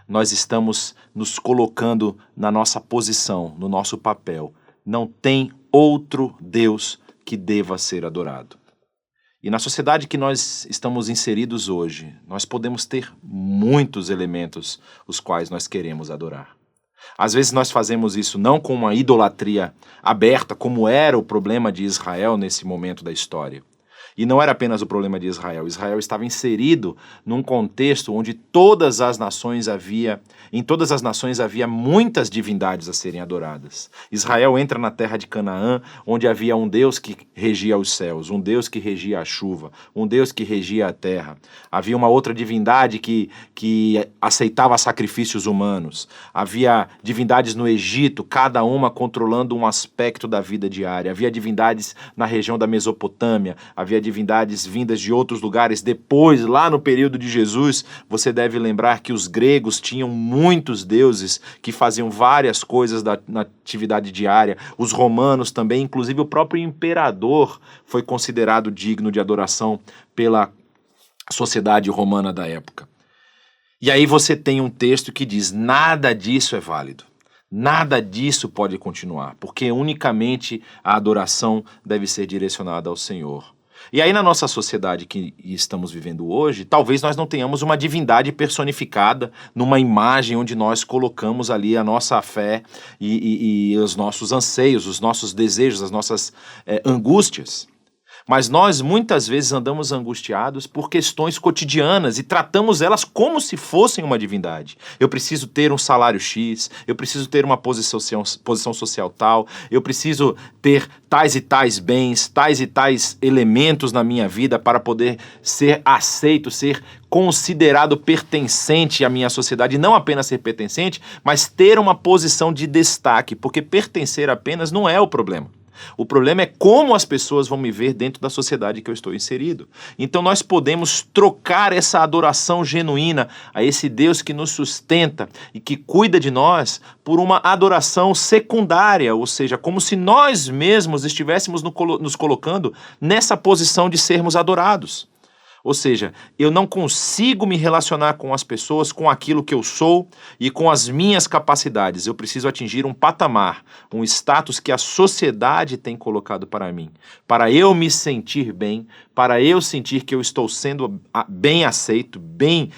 nós estamos nos colocando na nossa posição, no nosso papel. Não tem outro Deus que deva ser adorado. E na sociedade que nós estamos inseridos hoje, nós podemos ter muitos elementos os quais nós queremos adorar. Às vezes nós fazemos isso não com uma idolatria aberta, como era o problema de Israel nesse momento da história. E não era apenas o problema de Israel. Israel estava inserido num contexto onde em todas as nações havia muitas divindades a serem adoradas. Israel entra na terra de Canaã, onde havia um Deus que regia os céus, um Deus que regia a chuva, um Deus que regia a terra. Havia uma outra divindade que aceitava sacrifícios humanos. Havia divindades no Egito, cada uma controlando um aspecto da vida diária. Havia divindades na região da Mesopotâmia, havia divindades vindas de outros lugares. Depois, lá no período de Jesus, você deve lembrar que os gregos tinham muitos deuses que faziam várias coisas na atividade diária. Os romanos também, inclusive o próprio imperador foi considerado digno de adoração pela sociedade romana da época. E aí você tem um texto que diz: nada disso é válido. Nada disso pode continuar, porque unicamente a adoração deve ser direcionada ao Senhor. E aí na nossa sociedade que estamos vivendo hoje, talvez nós não tenhamos uma divindade personificada numa imagem onde nós colocamos ali a nossa fé e os nossos anseios, os nossos desejos, as nossas angústias. Mas nós muitas vezes andamos angustiados por questões cotidianas e tratamos elas como se fossem uma divindade. Eu preciso ter um salário X, eu preciso ter uma posição social tal, eu preciso ter tais e tais bens, tais e tais elementos na minha vida para poder ser aceito, ser considerado pertencente à minha sociedade. Não apenas ser pertencente, mas ter uma posição de destaque, porque pertencer apenas não é o problema. O problema é como as pessoas vão me ver dentro da sociedade que eu estou inserido. Então nós podemos trocar essa adoração genuína a esse Deus que nos sustenta e que cuida de nós por uma adoração secundária, ou seja, como se nós mesmos estivéssemos nos colocando nessa posição de sermos adorados. Ou seja, eu não consigo me relacionar com as pessoas, com aquilo que eu sou e com as minhas capacidades. Eu preciso atingir um patamar, um status que a sociedade tem colocado para mim, para eu me sentir bem, para eu sentir que eu estou sendo bem aceito, bem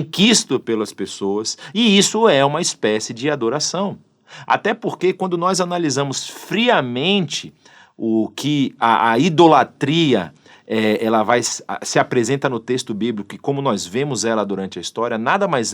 quisto pelas pessoas, e isso é uma espécie de adoração. Até porque quando nós analisamos friamente o que a idolatria ela se apresenta no texto bíblico, e como nós vemos ela durante a história, nada mais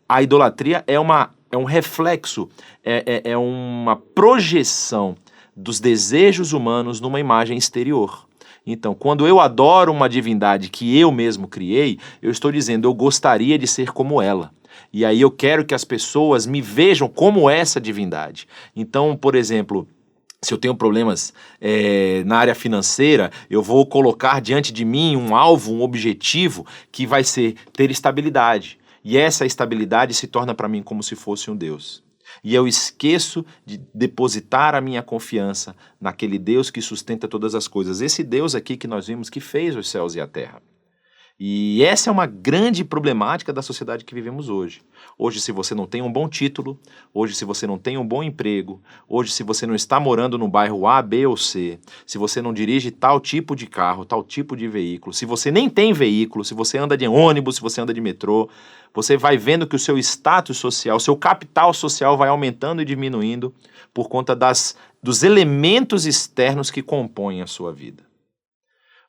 a idolatria é um reflexo, é uma projeção dos desejos humanos numa imagem exterior. Então, quando eu adoro uma divindade que eu mesmo criei, eu estou dizendo, eu gostaria de ser como ela. E aí eu quero que as pessoas me vejam como essa divindade. Então, por exemplo, se eu tenho problemas na área financeira, eu vou colocar diante de mim um alvo, um objetivo que vai ser ter estabilidade. E essa estabilidade se torna para mim como se fosse um Deus. E eu esqueço de depositar a minha confiança naquele Deus que sustenta todas as coisas. Esse Deus aqui que nós vimos que fez os céus e a terra. E essa é uma grande problemática da sociedade que vivemos hoje. Hoje, se você não tem um bom título, hoje, se você não tem um bom emprego, hoje, se você não está morando no bairro A, B ou C, se você não dirige tal tipo de carro, tal tipo de veículo, se você nem tem veículo, se você anda de ônibus, se você anda de metrô, você vai vendo que o seu status social, o seu capital social vai aumentando e diminuindo por conta dos elementos externos que compõem a sua vida.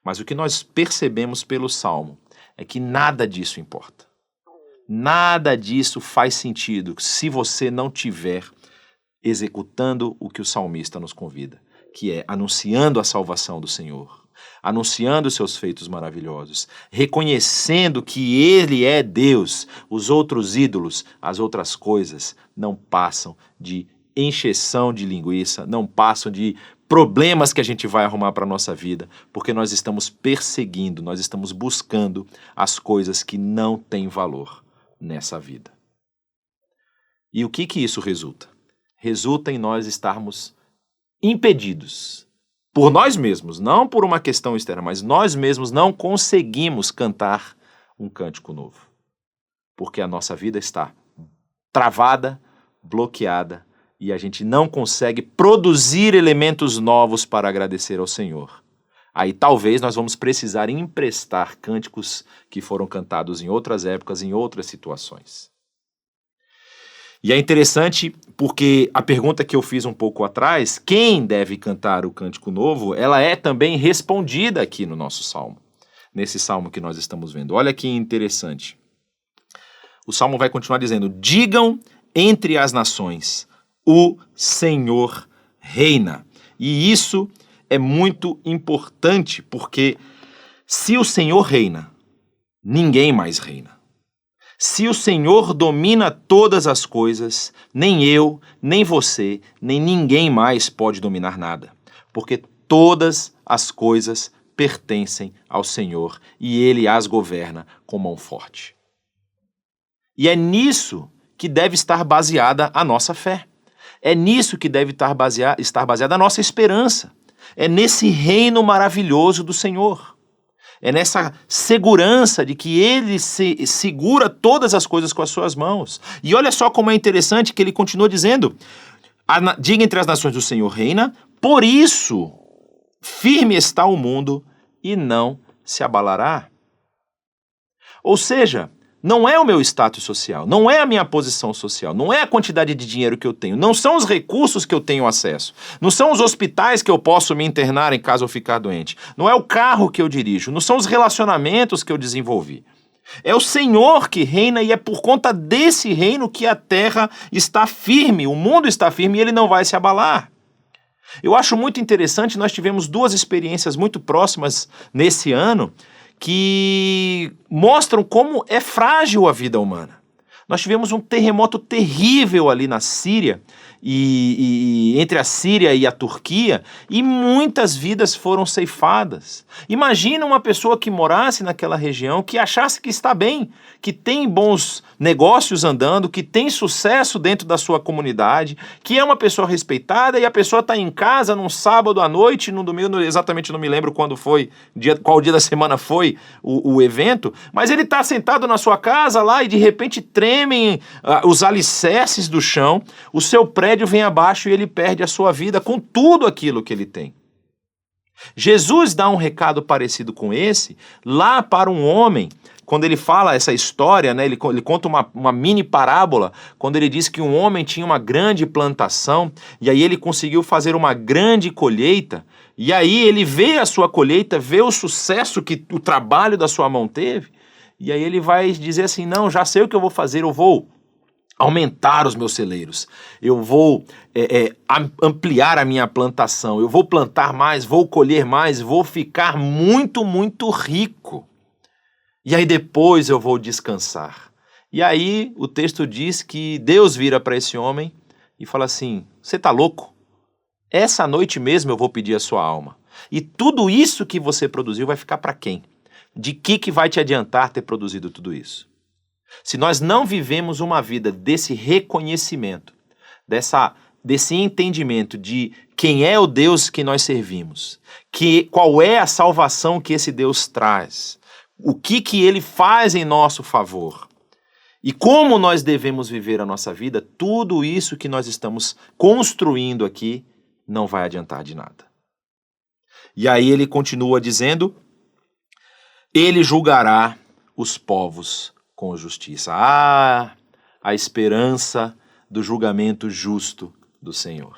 Mas o que nós percebemos pelo Salmo é que nada disso importa. Nada disso faz sentido se você não tiver executando o que o salmista nos convida, que é anunciando a salvação do Senhor, anunciando os seus feitos maravilhosos, reconhecendo que Ele é Deus. Os outros ídolos, as outras coisas, não passam de encheção de linguiça, não passam de problemas que a gente vai arrumar para a nossa vida, porque nós estamos perseguindo, nós estamos buscando as coisas que não têm valor nessa vida. E o que isso resulta? Resulta em nós estarmos impedidos por nós mesmos, não por uma questão externa, mas nós mesmos não conseguimos cantar um cântico novo, porque a nossa vida está travada, bloqueada, e a gente não consegue produzir elementos novos para agradecer ao Senhor. Aí talvez nós vamos precisar emprestar cânticos que foram cantados em outras épocas, em outras situações. E é interessante porque a pergunta que eu fiz um pouco atrás, quem deve cantar o cântico novo, ela é também respondida aqui no nosso salmo, nesse salmo que nós estamos vendo. Olha que interessante. O salmo vai continuar dizendo: digam entre as nações, o Senhor reina. E isso é muito importante, porque se o Senhor reina, ninguém mais reina. Se o Senhor domina todas as coisas, nem eu, nem você, nem ninguém mais pode dominar nada, porque todas as coisas pertencem ao Senhor e Ele as governa com mão forte. E é nisso que deve estar baseada a nossa fé. É nisso que deve estar baseada a nossa esperança. É nesse reino maravilhoso do Senhor. É nessa segurança de que Ele segura todas as coisas com as suas mãos. E olha só como é interessante que ele continua dizendo: diga entre as nações, o Senhor reina, por isso firme está o mundo e não se abalará. Ou seja, não é o meu status social, não é a minha posição social, não é a quantidade de dinheiro que eu tenho, não são os recursos que eu tenho acesso, não são os hospitais que eu posso me internar em caso eu ficar doente, não é o carro que eu dirijo, não são os relacionamentos que eu desenvolvi. É o Senhor que reina e é por conta desse reino que a terra está firme, o mundo está firme e ele não vai se abalar. Eu acho muito interessante, nós tivemos duas experiências muito próximas nesse ano, que mostram como é frágil a vida humana. Nós tivemos um terremoto terrível ali na Síria, entre a Síria e a Turquia, e muitas vidas foram ceifadas. Imagina uma pessoa que morasse naquela região, que achasse que está bem, que tem bons negócios andando, que tem sucesso dentro da sua comunidade, que é uma pessoa respeitada, e a pessoa está em casa num sábado à noite, num domingo, exatamente não me lembro quando foi, qual dia da semana foi o evento, mas ele está sentado na sua casa lá e de repente tremem os alicerces do chão, o seu prédio vem abaixo e ele perde a sua vida com tudo aquilo que ele tem. Jesus dá um recado parecido com esse lá para um homem, quando ele fala essa história, né, ele conta uma mini parábola, quando ele diz que um homem tinha uma grande plantação e aí ele conseguiu fazer uma grande colheita e aí ele vê a sua colheita, vê o sucesso que o trabalho da sua mão teve e aí ele vai dizer assim: não, já sei o que eu vou fazer, eu vou aumentar os meus celeiros, eu vou ampliar a minha plantação, eu vou plantar mais, vou colher mais, vou ficar muito, muito rico. E aí depois eu vou descansar. E aí o texto diz que Deus vira para esse homem e fala assim: você está louco? Essa noite mesmo eu vou pedir a sua alma. E tudo isso que você produziu vai ficar para quem? De que vai te adiantar ter produzido tudo isso? Se nós não vivemos uma vida desse reconhecimento, desse entendimento de quem é o Deus que nós servimos, qual é a salvação que esse Deus traz, o que ele faz em nosso favor e como nós devemos viver a nossa vida, tudo isso que nós estamos construindo aqui não vai adiantar de nada. E aí ele continua dizendo, ele julgará os povos com justiça. Ah, a esperança do julgamento justo do Senhor.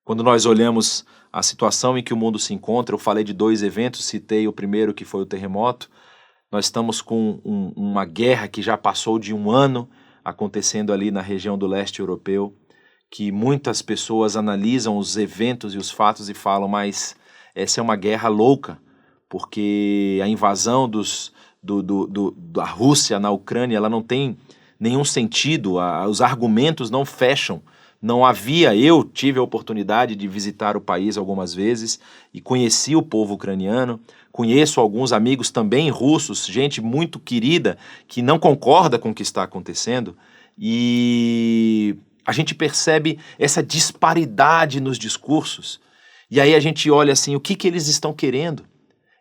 Quando nós olhamos a situação em que o mundo se encontra, eu falei de 2 eventos, citei o primeiro que foi o terremoto, nós estamos com uma guerra que já passou de 1 ano acontecendo ali na região do leste europeu, que muitas pessoas analisam os eventos e os fatos e falam, mas essa é uma guerra louca, porque a invasão da Rússia na Ucrânia, ela não tem nenhum sentido, os argumentos não fecham. Não havia, eu tive a oportunidade de visitar o país algumas vezes e conheci o povo ucraniano, conheço alguns amigos também russos, gente muito querida que não concorda com o que está acontecendo e a gente percebe essa disparidade nos discursos e aí a gente olha assim, o que eles estão querendo?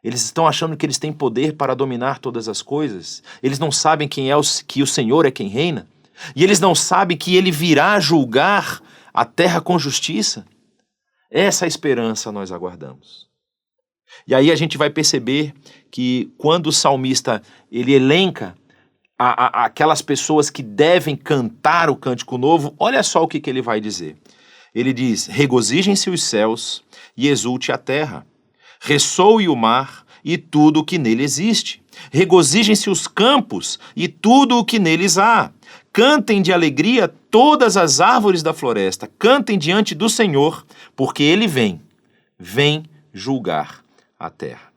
Eles estão achando que eles têm poder para dominar todas as coisas? Eles não sabem que o Senhor é quem reina? E eles não sabem que ele virá julgar a terra com justiça? Essa esperança nós aguardamos. E aí a gente vai perceber que quando o salmista ele elenca aquelas pessoas que devem cantar o cântico novo, olha só o que ele vai dizer. Ele diz, regozijem-se os céus e exulte a terra. Ressoe o mar e tudo o que nele existe. Regozijem-se os campos e tudo o que neles há. Cantem de alegria todas as árvores da floresta. Cantem diante do Senhor, porque ele vem julgar a terra.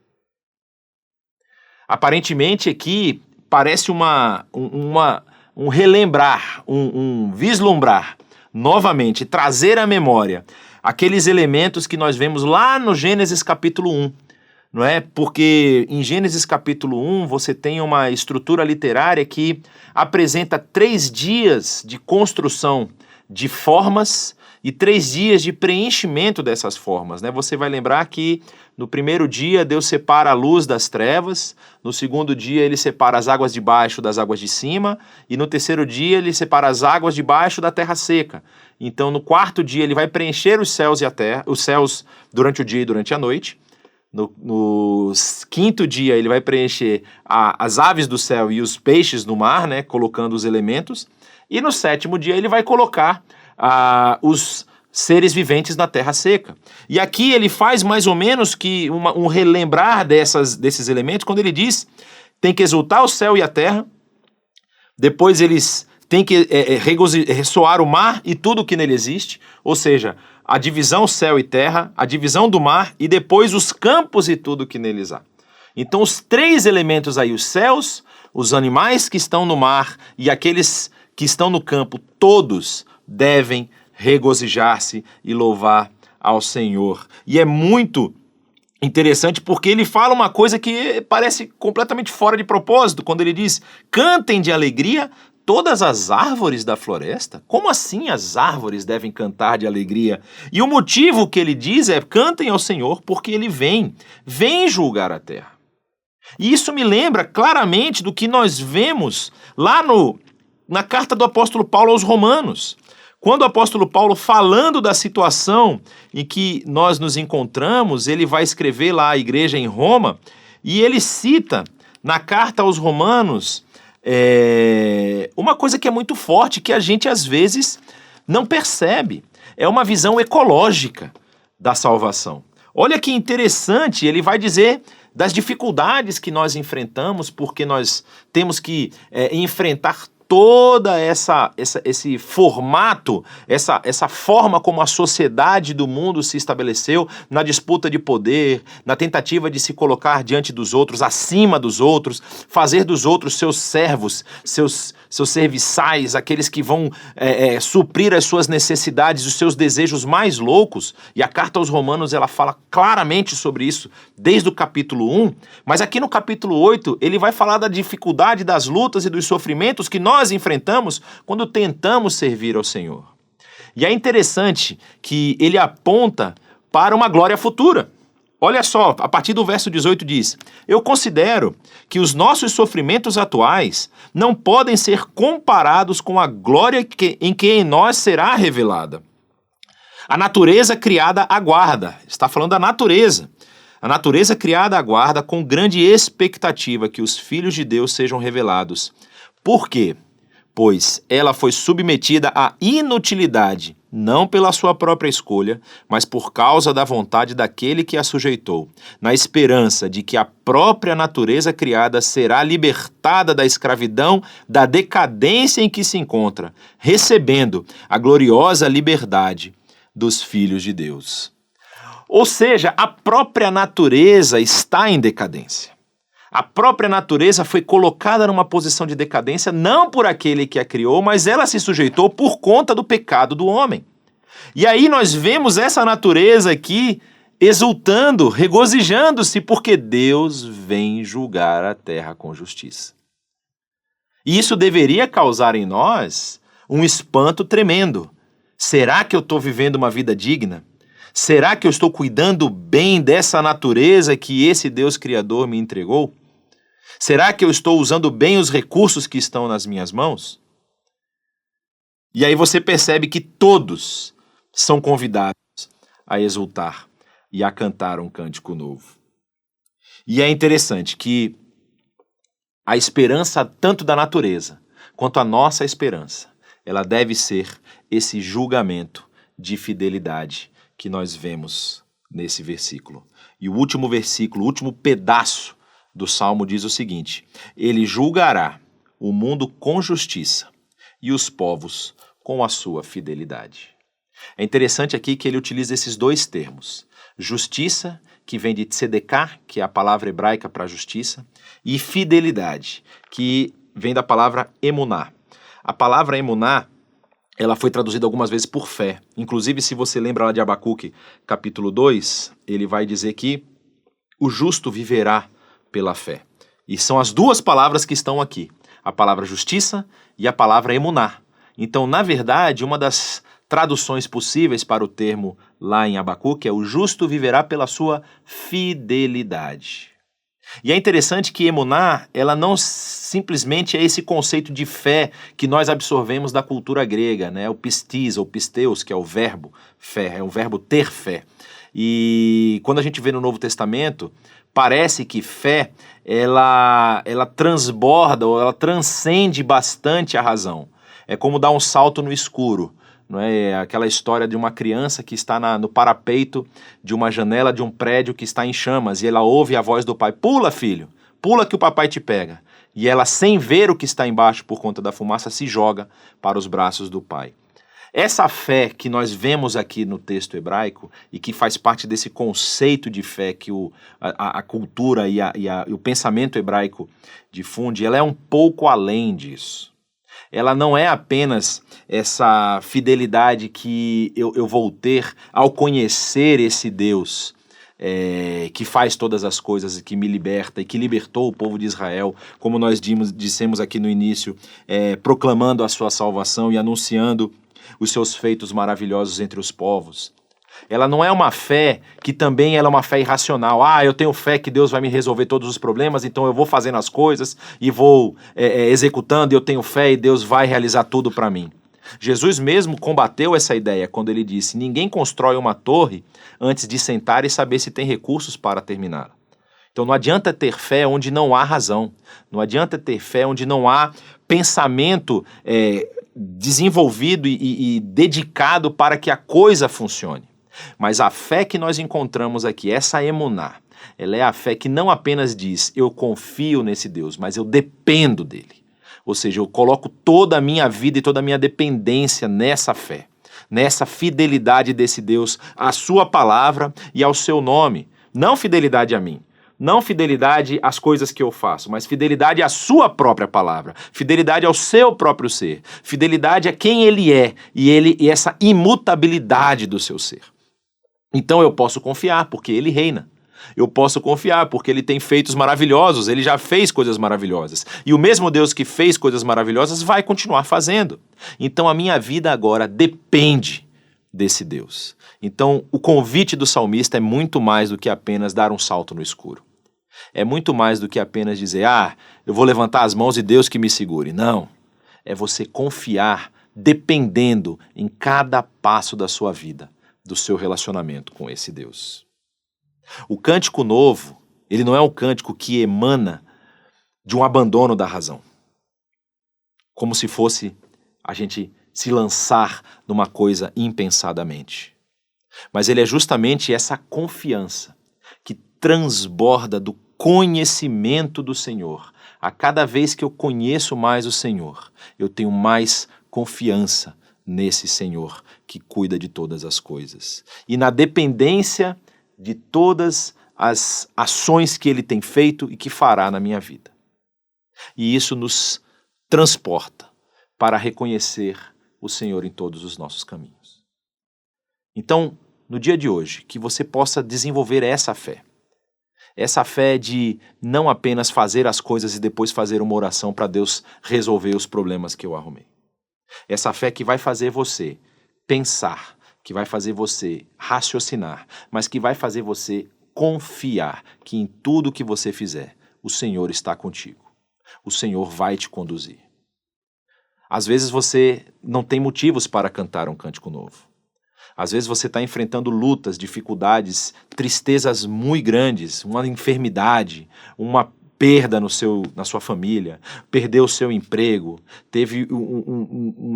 Aparentemente aqui parece um relembrar, um vislumbrar, novamente, trazer à memória aqueles elementos que nós vemos lá no Gênesis capítulo 1, não é? Porque em Gênesis capítulo 1 você tem uma estrutura literária que apresenta 3 dias de construção de formas e 3 dias de preenchimento dessas formas, né? Você vai lembrar que no primeiro dia Deus separa a luz das trevas, no segundo dia ele separa as águas de baixo das águas de cima e no terceiro dia ele separa as águas de baixo da terra seca. Então no quarto dia ele vai preencher os céus e a terra, os céus durante o dia e durante a noite. No quinto dia ele vai preencher as aves do céu e os peixes no mar, né, colocando os elementos. E no sétimo dia ele vai colocar os seres viventes na terra seca. E aqui ele faz mais ou menos que um relembrar desses elementos, quando ele diz, tem que exultar o céu e a terra, depois eles têm que ressoar o mar e tudo o que nele existe, ou seja, a divisão céu e terra, a divisão do mar e depois os campos e tudo o que neles há. Então os 3 elementos aí, os céus, os animais que estão no mar e aqueles que estão no campo, todos devem regozijar-se e louvar ao Senhor. E é muito interessante porque ele fala uma coisa que parece completamente fora de propósito, quando ele diz, cantem de alegria todas as árvores da floresta? Como assim as árvores devem cantar de alegria? E o motivo que ele diz é, cantem ao Senhor porque ele vem julgar a terra. E isso me lembra claramente do que nós vemos lá na carta do apóstolo Paulo aos Romanos. Quando o apóstolo Paulo, falando da situação em que nós nos encontramos, ele vai escrever lá a igreja em Roma, e ele cita na carta aos Romanos uma coisa que é muito forte, que a gente às vezes não percebe. É uma visão ecológica da salvação. Olha que interessante, ele vai dizer das dificuldades que nós enfrentamos, porque nós temos que enfrentar toda esse formato, essa forma como a sociedade do mundo se estabeleceu na disputa de poder, na tentativa de se colocar diante dos outros, acima dos outros, fazer dos outros seus servos, seus serviçais, aqueles que vão suprir as suas necessidades, os seus desejos mais loucos. E a carta aos Romanos, ela fala claramente sobre isso, desde o capítulo 1, mas aqui no capítulo 8, ele vai falar da dificuldade, das lutas e dos sofrimentos que nós enfrentamos quando tentamos servir ao Senhor. E é interessante que ele aponta para uma glória futura. Olha só, a partir do verso 18 diz: eu considero que os nossos sofrimentos atuais não podem ser comparados com a glória em que em nós será revelada. A natureza criada aguarda, está falando da natureza. A natureza criada aguarda com grande expectativa que os filhos de Deus sejam revelados. Por quê? Pois ela foi submetida à inutilidade, não pela sua própria escolha, mas por causa da vontade daquele que a sujeitou, na esperança de que a própria natureza criada será libertada da escravidão, da decadência em que se encontra, recebendo a gloriosa liberdade dos filhos de Deus. Ou seja, a própria natureza está em decadência. A própria natureza foi colocada numa posição de decadência não por aquele que a criou, mas ela se sujeitou por conta do pecado do homem. E aí nós vemos essa natureza aqui exultando, regozijando-se, porque Deus vem julgar a terra com justiça. E isso deveria causar em nós um espanto tremendo. Será que eu estou vivendo uma vida digna? Será que eu estou cuidando bem dessa natureza que esse Deus Criador me entregou? Será que eu estou usando bem os recursos que estão nas minhas mãos? E aí você percebe que todos são convidados a exultar e a cantar um cântico novo. E é interessante que a esperança tanto da natureza quanto a nossa esperança, ela deve ser esse julgamento de fidelidade que nós vemos nesse versículo. E o último versículo, o último pedaço do Salmo diz o seguinte: ele julgará o mundo com justiça e os povos com a sua fidelidade. É interessante aqui que ele utiliza esses dois termos: justiça, que vem de tzedekah, que é a palavra hebraica para justiça, e fidelidade, que vem da palavra emuná. A palavra emuná, ela foi traduzida algumas vezes por fé. Inclusive, se você lembra lá de Abacuque, capítulo 2, ele vai dizer que o justo viverá pela fé. E são as duas palavras que estão aqui, a palavra justiça e a palavra emuná. Então, na verdade, uma das traduções possíveis para o termo lá em Abacuque é: o justo viverá pela sua fidelidade. E é interessante que emuná, ela não simplesmente é esse conceito de fé que nós absorvemos da cultura grega, né? O pistis ou pisteus, que é o verbo fé, é o verbo ter fé. E quando a gente vê no Novo Testamento, parece que fé, ela transborda ou ela transcende bastante a razão. É como dar um salto no escuro. Não é aquela história de uma criança que está no parapeito de uma janela de um prédio que está em chamas e ela ouve a voz do pai: pula, filho, pula que o papai te pega. E ela, sem ver o que está embaixo por conta da fumaça, se joga para os braços do pai. Essa fé que nós vemos aqui no texto hebraico e que faz parte desse conceito de fé que a cultura e o pensamento hebraico difunde, ela é um pouco além disso. Ela não é apenas essa fidelidade que eu vou ter ao conhecer esse Deus que faz todas as coisas e que me liberta e que libertou o povo de Israel, como nós dissemos aqui no início, proclamando a sua salvação e anunciando os seus feitos maravilhosos entre os povos. Ela não é uma fé que também ela é uma fé irracional. Eu tenho fé que Deus vai me resolver todos os problemas, então eu vou fazendo as coisas e vou executando, e eu tenho fé e Deus vai realizar tudo para mim. Jesus mesmo combateu essa ideia quando ele disse: ninguém constrói uma torre antes de sentar e saber se tem recursos para terminá-la. Então não adianta ter fé onde não há razão, não adianta ter fé onde não há pensamento desenvolvido e dedicado para que a coisa funcione. Mas a fé que nós encontramos aqui, essa emuná, ela é a fé que não apenas diz: eu confio nesse Deus, mas eu dependo dele. Ou seja, eu coloco toda a minha vida e toda a minha dependência nessa fé, nessa fidelidade desse Deus à sua palavra e ao seu nome. Não fidelidade a mim, não fidelidade às coisas que eu faço, mas fidelidade à sua própria palavra, fidelidade ao seu próprio ser, fidelidade a quem ele é e essa imutabilidade do seu ser. Então eu posso confiar porque ele reina. Eu posso confiar porque ele tem feitos maravilhosos, ele já fez coisas maravilhosas. E o mesmo Deus que fez coisas maravilhosas vai continuar fazendo. Então a minha vida agora depende desse Deus. Então, o convite do salmista é muito mais do que apenas dar um salto no escuro. É muito mais do que apenas dizer, eu vou levantar as mãos e Deus que me segure. Não, é você confiar dependendo em cada passo da sua vida, do seu relacionamento com esse Deus. O cântico novo, ele não é um cântico que emana de um abandono da razão. Como se fosse a gente se lançar numa coisa impensadamente. Mas ele é justamente essa confiança que transborda do conhecimento do Senhor. A cada vez que eu conheço mais o Senhor, eu tenho mais confiança nesse Senhor que cuida de todas as coisas. E na dependência de todas as ações que Ele tem feito e que fará na minha vida. E isso nos transporta para reconhecer o Senhor em todos os nossos caminhos. Então, no dia de hoje, que você possa desenvolver essa fé de não apenas fazer as coisas e depois fazer uma oração para Deus resolver os problemas que eu arrumei. Essa fé que vai fazer você pensar, que vai fazer você raciocinar, mas que vai fazer você confiar que em tudo que você fizer, o Senhor está contigo. O Senhor vai te conduzir. Às vezes você não tem motivos para cantar um cântico novo. Às vezes você está enfrentando lutas, dificuldades, tristezas muito grandes, uma enfermidade, uma perda na sua família, perdeu o seu emprego, teve um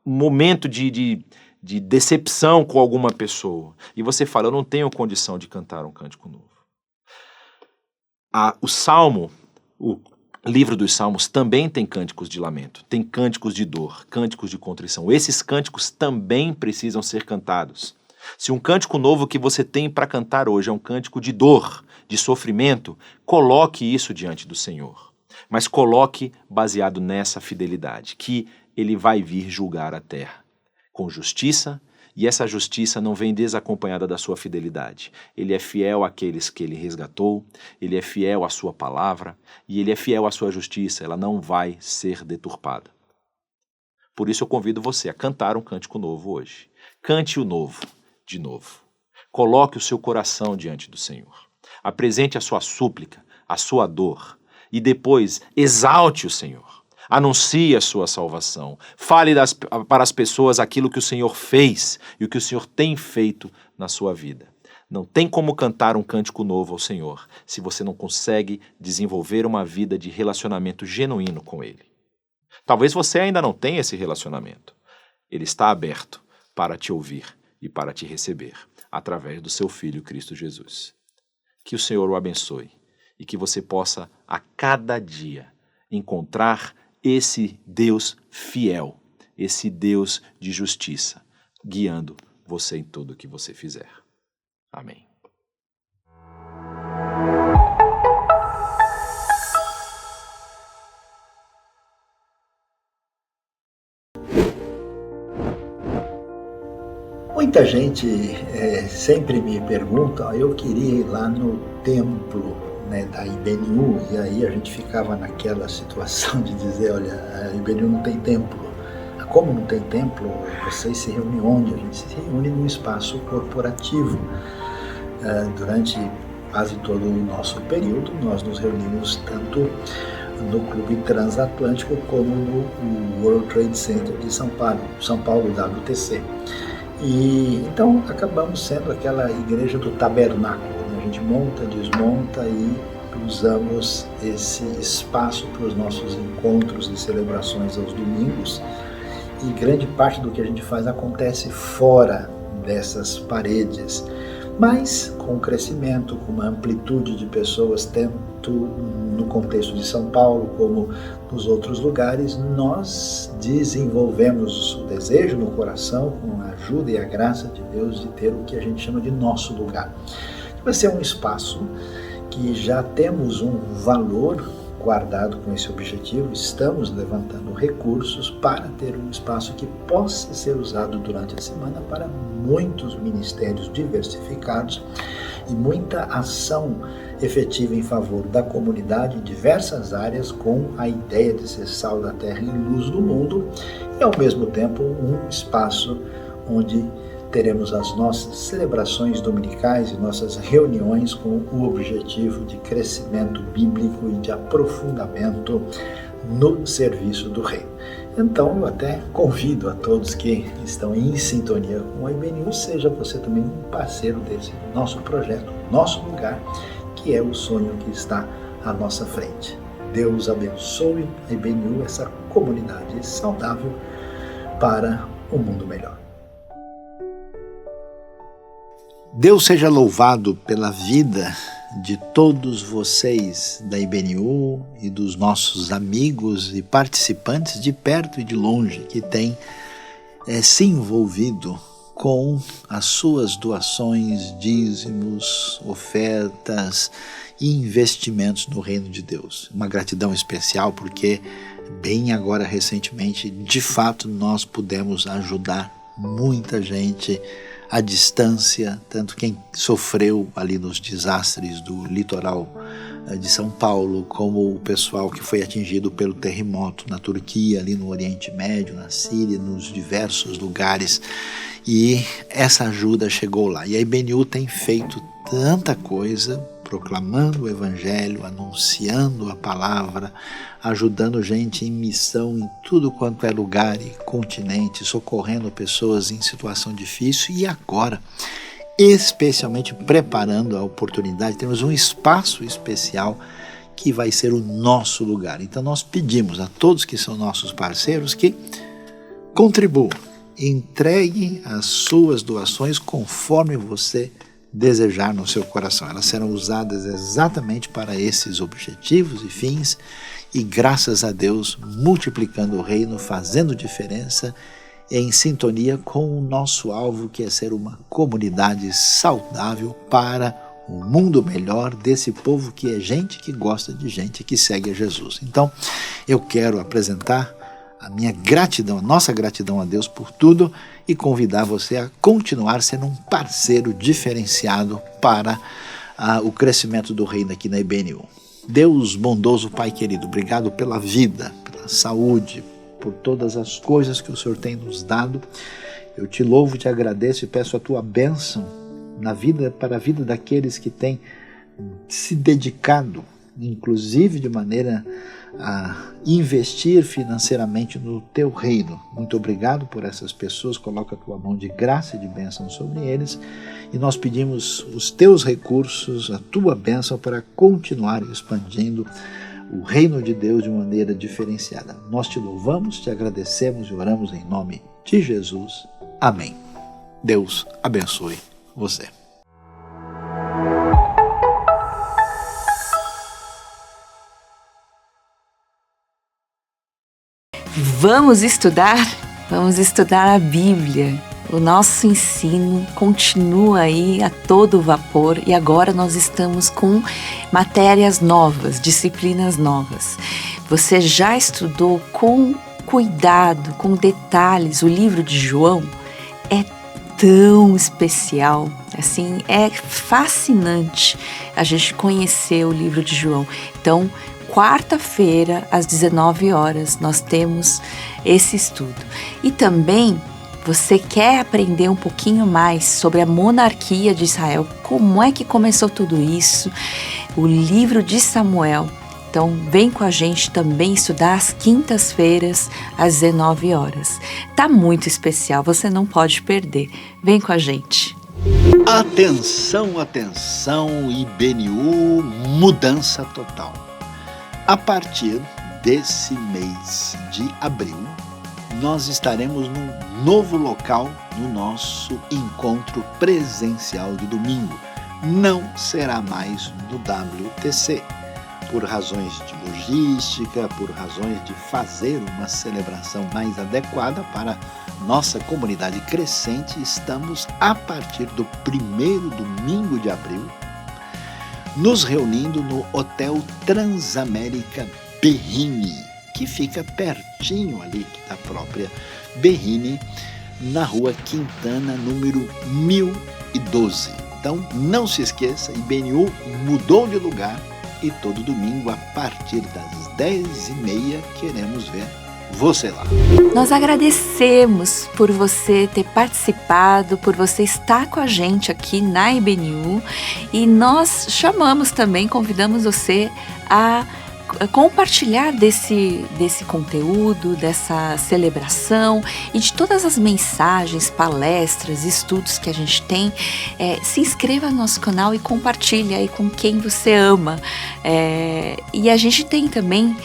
momento de decepção com alguma pessoa. E você fala, eu não tenho condição de cantar um cântico novo. O livro dos Salmos também tem cânticos de lamento, tem cânticos de dor, cânticos de contrição. Esses cânticos também precisam ser cantados. Se um cântico novo que você tem para cantar hoje é um cântico de dor, de sofrimento, coloque isso diante do Senhor. Mas coloque baseado nessa fidelidade, que Ele vai vir julgar a terra com justiça, e essa justiça não vem desacompanhada da sua fidelidade. Ele é fiel àqueles que Ele resgatou, Ele é fiel à sua palavra, e Ele é fiel à sua justiça, ela não vai ser deturpada. Por isso eu convido você a cantar um cântico novo hoje. Cante o novo, de novo. Coloque o seu coração diante do Senhor. Apresente a sua súplica, a sua dor, e depois exalte o Senhor. Anuncie a sua salvação. Fale para as pessoas aquilo que o Senhor fez e o que o Senhor tem feito na sua vida. Não tem como cantar um cântico novo ao Senhor se você não consegue desenvolver uma vida de relacionamento genuíno com Ele. Talvez você ainda não tenha esse relacionamento. Ele está aberto para te ouvir e para te receber através do seu Filho Cristo Jesus. Que o Senhor o abençoe e que você possa a cada dia encontrar esse Deus fiel, esse Deus de justiça, guiando você em tudo o que você fizer. Amém. Muita gente sempre me pergunta, eu queria ir lá no templo, né, da IBNU, e aí a gente ficava naquela situação de dizer, olha, a IBNU não tem templo. Como não tem templo, vocês se reúnem onde? A gente se reúne num espaço corporativo. Durante quase todo o nosso período, nós nos reunimos tanto no Clube Transatlântico como no World Trade Center de São Paulo, WTC. E então acabamos sendo aquela igreja do tabernáculo, né? A gente monta, desmonta e usamos esse espaço para os nossos encontros e celebrações aos domingos, e grande parte do que a gente faz acontece fora dessas paredes, mas com o crescimento, com uma amplitude de pessoas, tanto no contexto de São Paulo como nos outros lugares, nós desenvolvemos o desejo no coração, com a ajuda e a graça de Deus, de ter o que a gente chama de nosso lugar. Vai ser um espaço que já temos um valor guardado com esse objetivo, estamos levantando recursos para ter um espaço que possa ser usado durante a semana para muitos ministérios diversificados e muita ação efetiva em favor da comunidade em diversas áreas, com a ideia de ser sal da terra e luz do mundo, e ao mesmo tempo um espaço onde teremos as nossas celebrações dominicais e nossas reuniões com o objetivo de crescimento bíblico e de aprofundamento no serviço do Reino. Então, eu até convido a todos que estão em sintonia com a IBNU, seja você também um parceiro desse nosso projeto, nosso lugar, que é o sonho que está à nossa frente. Deus abençoe a IBNU, essa comunidade saudável para um mundo melhor. Deus seja louvado pela vida de todos vocês da IBNU e dos nossos amigos e participantes de perto e de longe que têm se envolvido com as suas doações, dízimos, ofertas e investimentos no reino de Deus. Uma gratidão especial porque bem agora recentemente, de fato, nós pudemos ajudar muita gente à distância, tanto quem sofreu ali nos desastres do litoral de São Paulo, como o pessoal que foi atingido pelo terremoto na Turquia, ali no Oriente Médio, na Síria, nos diversos lugares. E essa ajuda chegou lá. E a IBNU tem feito tanta coisa, proclamando o Evangelho, anunciando a palavra, ajudando gente em missão em tudo quanto é lugar e continente, socorrendo pessoas em situação difícil e agora, especialmente preparando a oportunidade, temos um espaço especial que vai ser o nosso lugar. Então nós pedimos a todos que são nossos parceiros que contribuam, entreguem as suas doações conforme você desejar no seu coração. Elas serão usadas exatamente para esses objetivos e fins e graças a Deus multiplicando o reino, fazendo diferença em sintonia com o nosso alvo, que é ser uma comunidade saudável para um mundo melhor desse povo que é gente que gosta de gente que segue a Jesus. Então eu quero apresentar a minha gratidão, a nossa gratidão a Deus por tudo e convidar você a continuar sendo um parceiro diferenciado para o crescimento do reino aqui na IBNU. Deus bondoso, Pai querido, obrigado pela vida, pela saúde, por todas as coisas que o Senhor tem nos dado. Eu te louvo, te agradeço e peço a tua bênção na vida, para a vida daqueles que têm se dedicado, inclusive de maneira a investir financeiramente no teu reino. Muito obrigado por essas pessoas, coloca a tua mão de graça e de bênção sobre eles e nós pedimos os teus recursos, a tua bênção para continuar expandindo o reino de Deus de maneira diferenciada. Nós te louvamos, te agradecemos e oramos em nome de Jesus. Amém. Deus abençoe você. Vamos estudar a Bíblia. O nosso ensino continua aí a todo vapor e agora nós estamos com matérias novas, disciplinas novas. Você já estudou com cuidado, com detalhes, o livro de João? É tão especial, assim, é fascinante a gente conhecer o livro de João. Então, quarta-feira, às 19 horas, nós temos esse estudo. E também, você quer aprender um pouquinho mais sobre a monarquia de Israel, como é que começou tudo isso, o livro de Samuel. Então, vem com a gente também estudar às quintas-feiras, às 19 horas. Tá muito especial, você não pode perder. Vem com a gente. Atenção, atenção, IBNU, mudança total. A partir desse mês de abril, nós estaremos num novo local no nosso encontro presencial de domingo. Não será mais no WTC. Por razões de logística, por razões de fazer uma celebração mais adequada para nossa comunidade crescente, estamos, a partir do primeiro domingo de abril, nos reunindo no Hotel Transamérica Berrini, que fica pertinho ali da própria Berrini, na rua Quintana, número 1012. Então, não se esqueça, IBNU mudou de lugar e todo domingo, a partir das 10h30, queremos ver você lá. Nós agradecemos por você ter participado, por você estar com a gente aqui na IBNU, e nós chamamos também, convidamos você a compartilhar desse conteúdo, dessa celebração e de todas as mensagens, palestras, estudos que a gente tem. Se inscreva no nosso canal e compartilhe aí com quem você ama. E a gente tem também,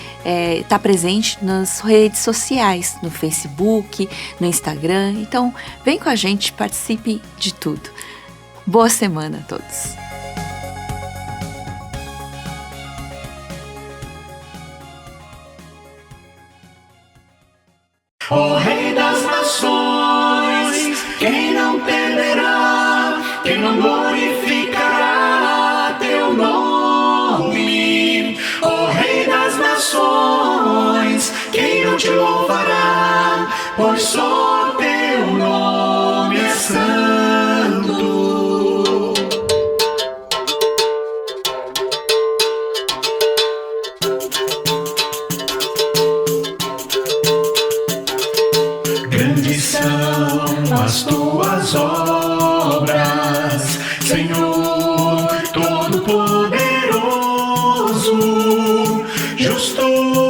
tá presente nas redes sociais, no Facebook, no Instagram. Então, vem com a gente, participe de tudo. Boa semana a todos! O Rei das Nações, quem não perderá, quem não glorificará teu nome. O Rei das Nações, quem não te louvará, pois só teu nome é santo. Grandes são as tuas obras, Senhor Todo-Poderoso, justo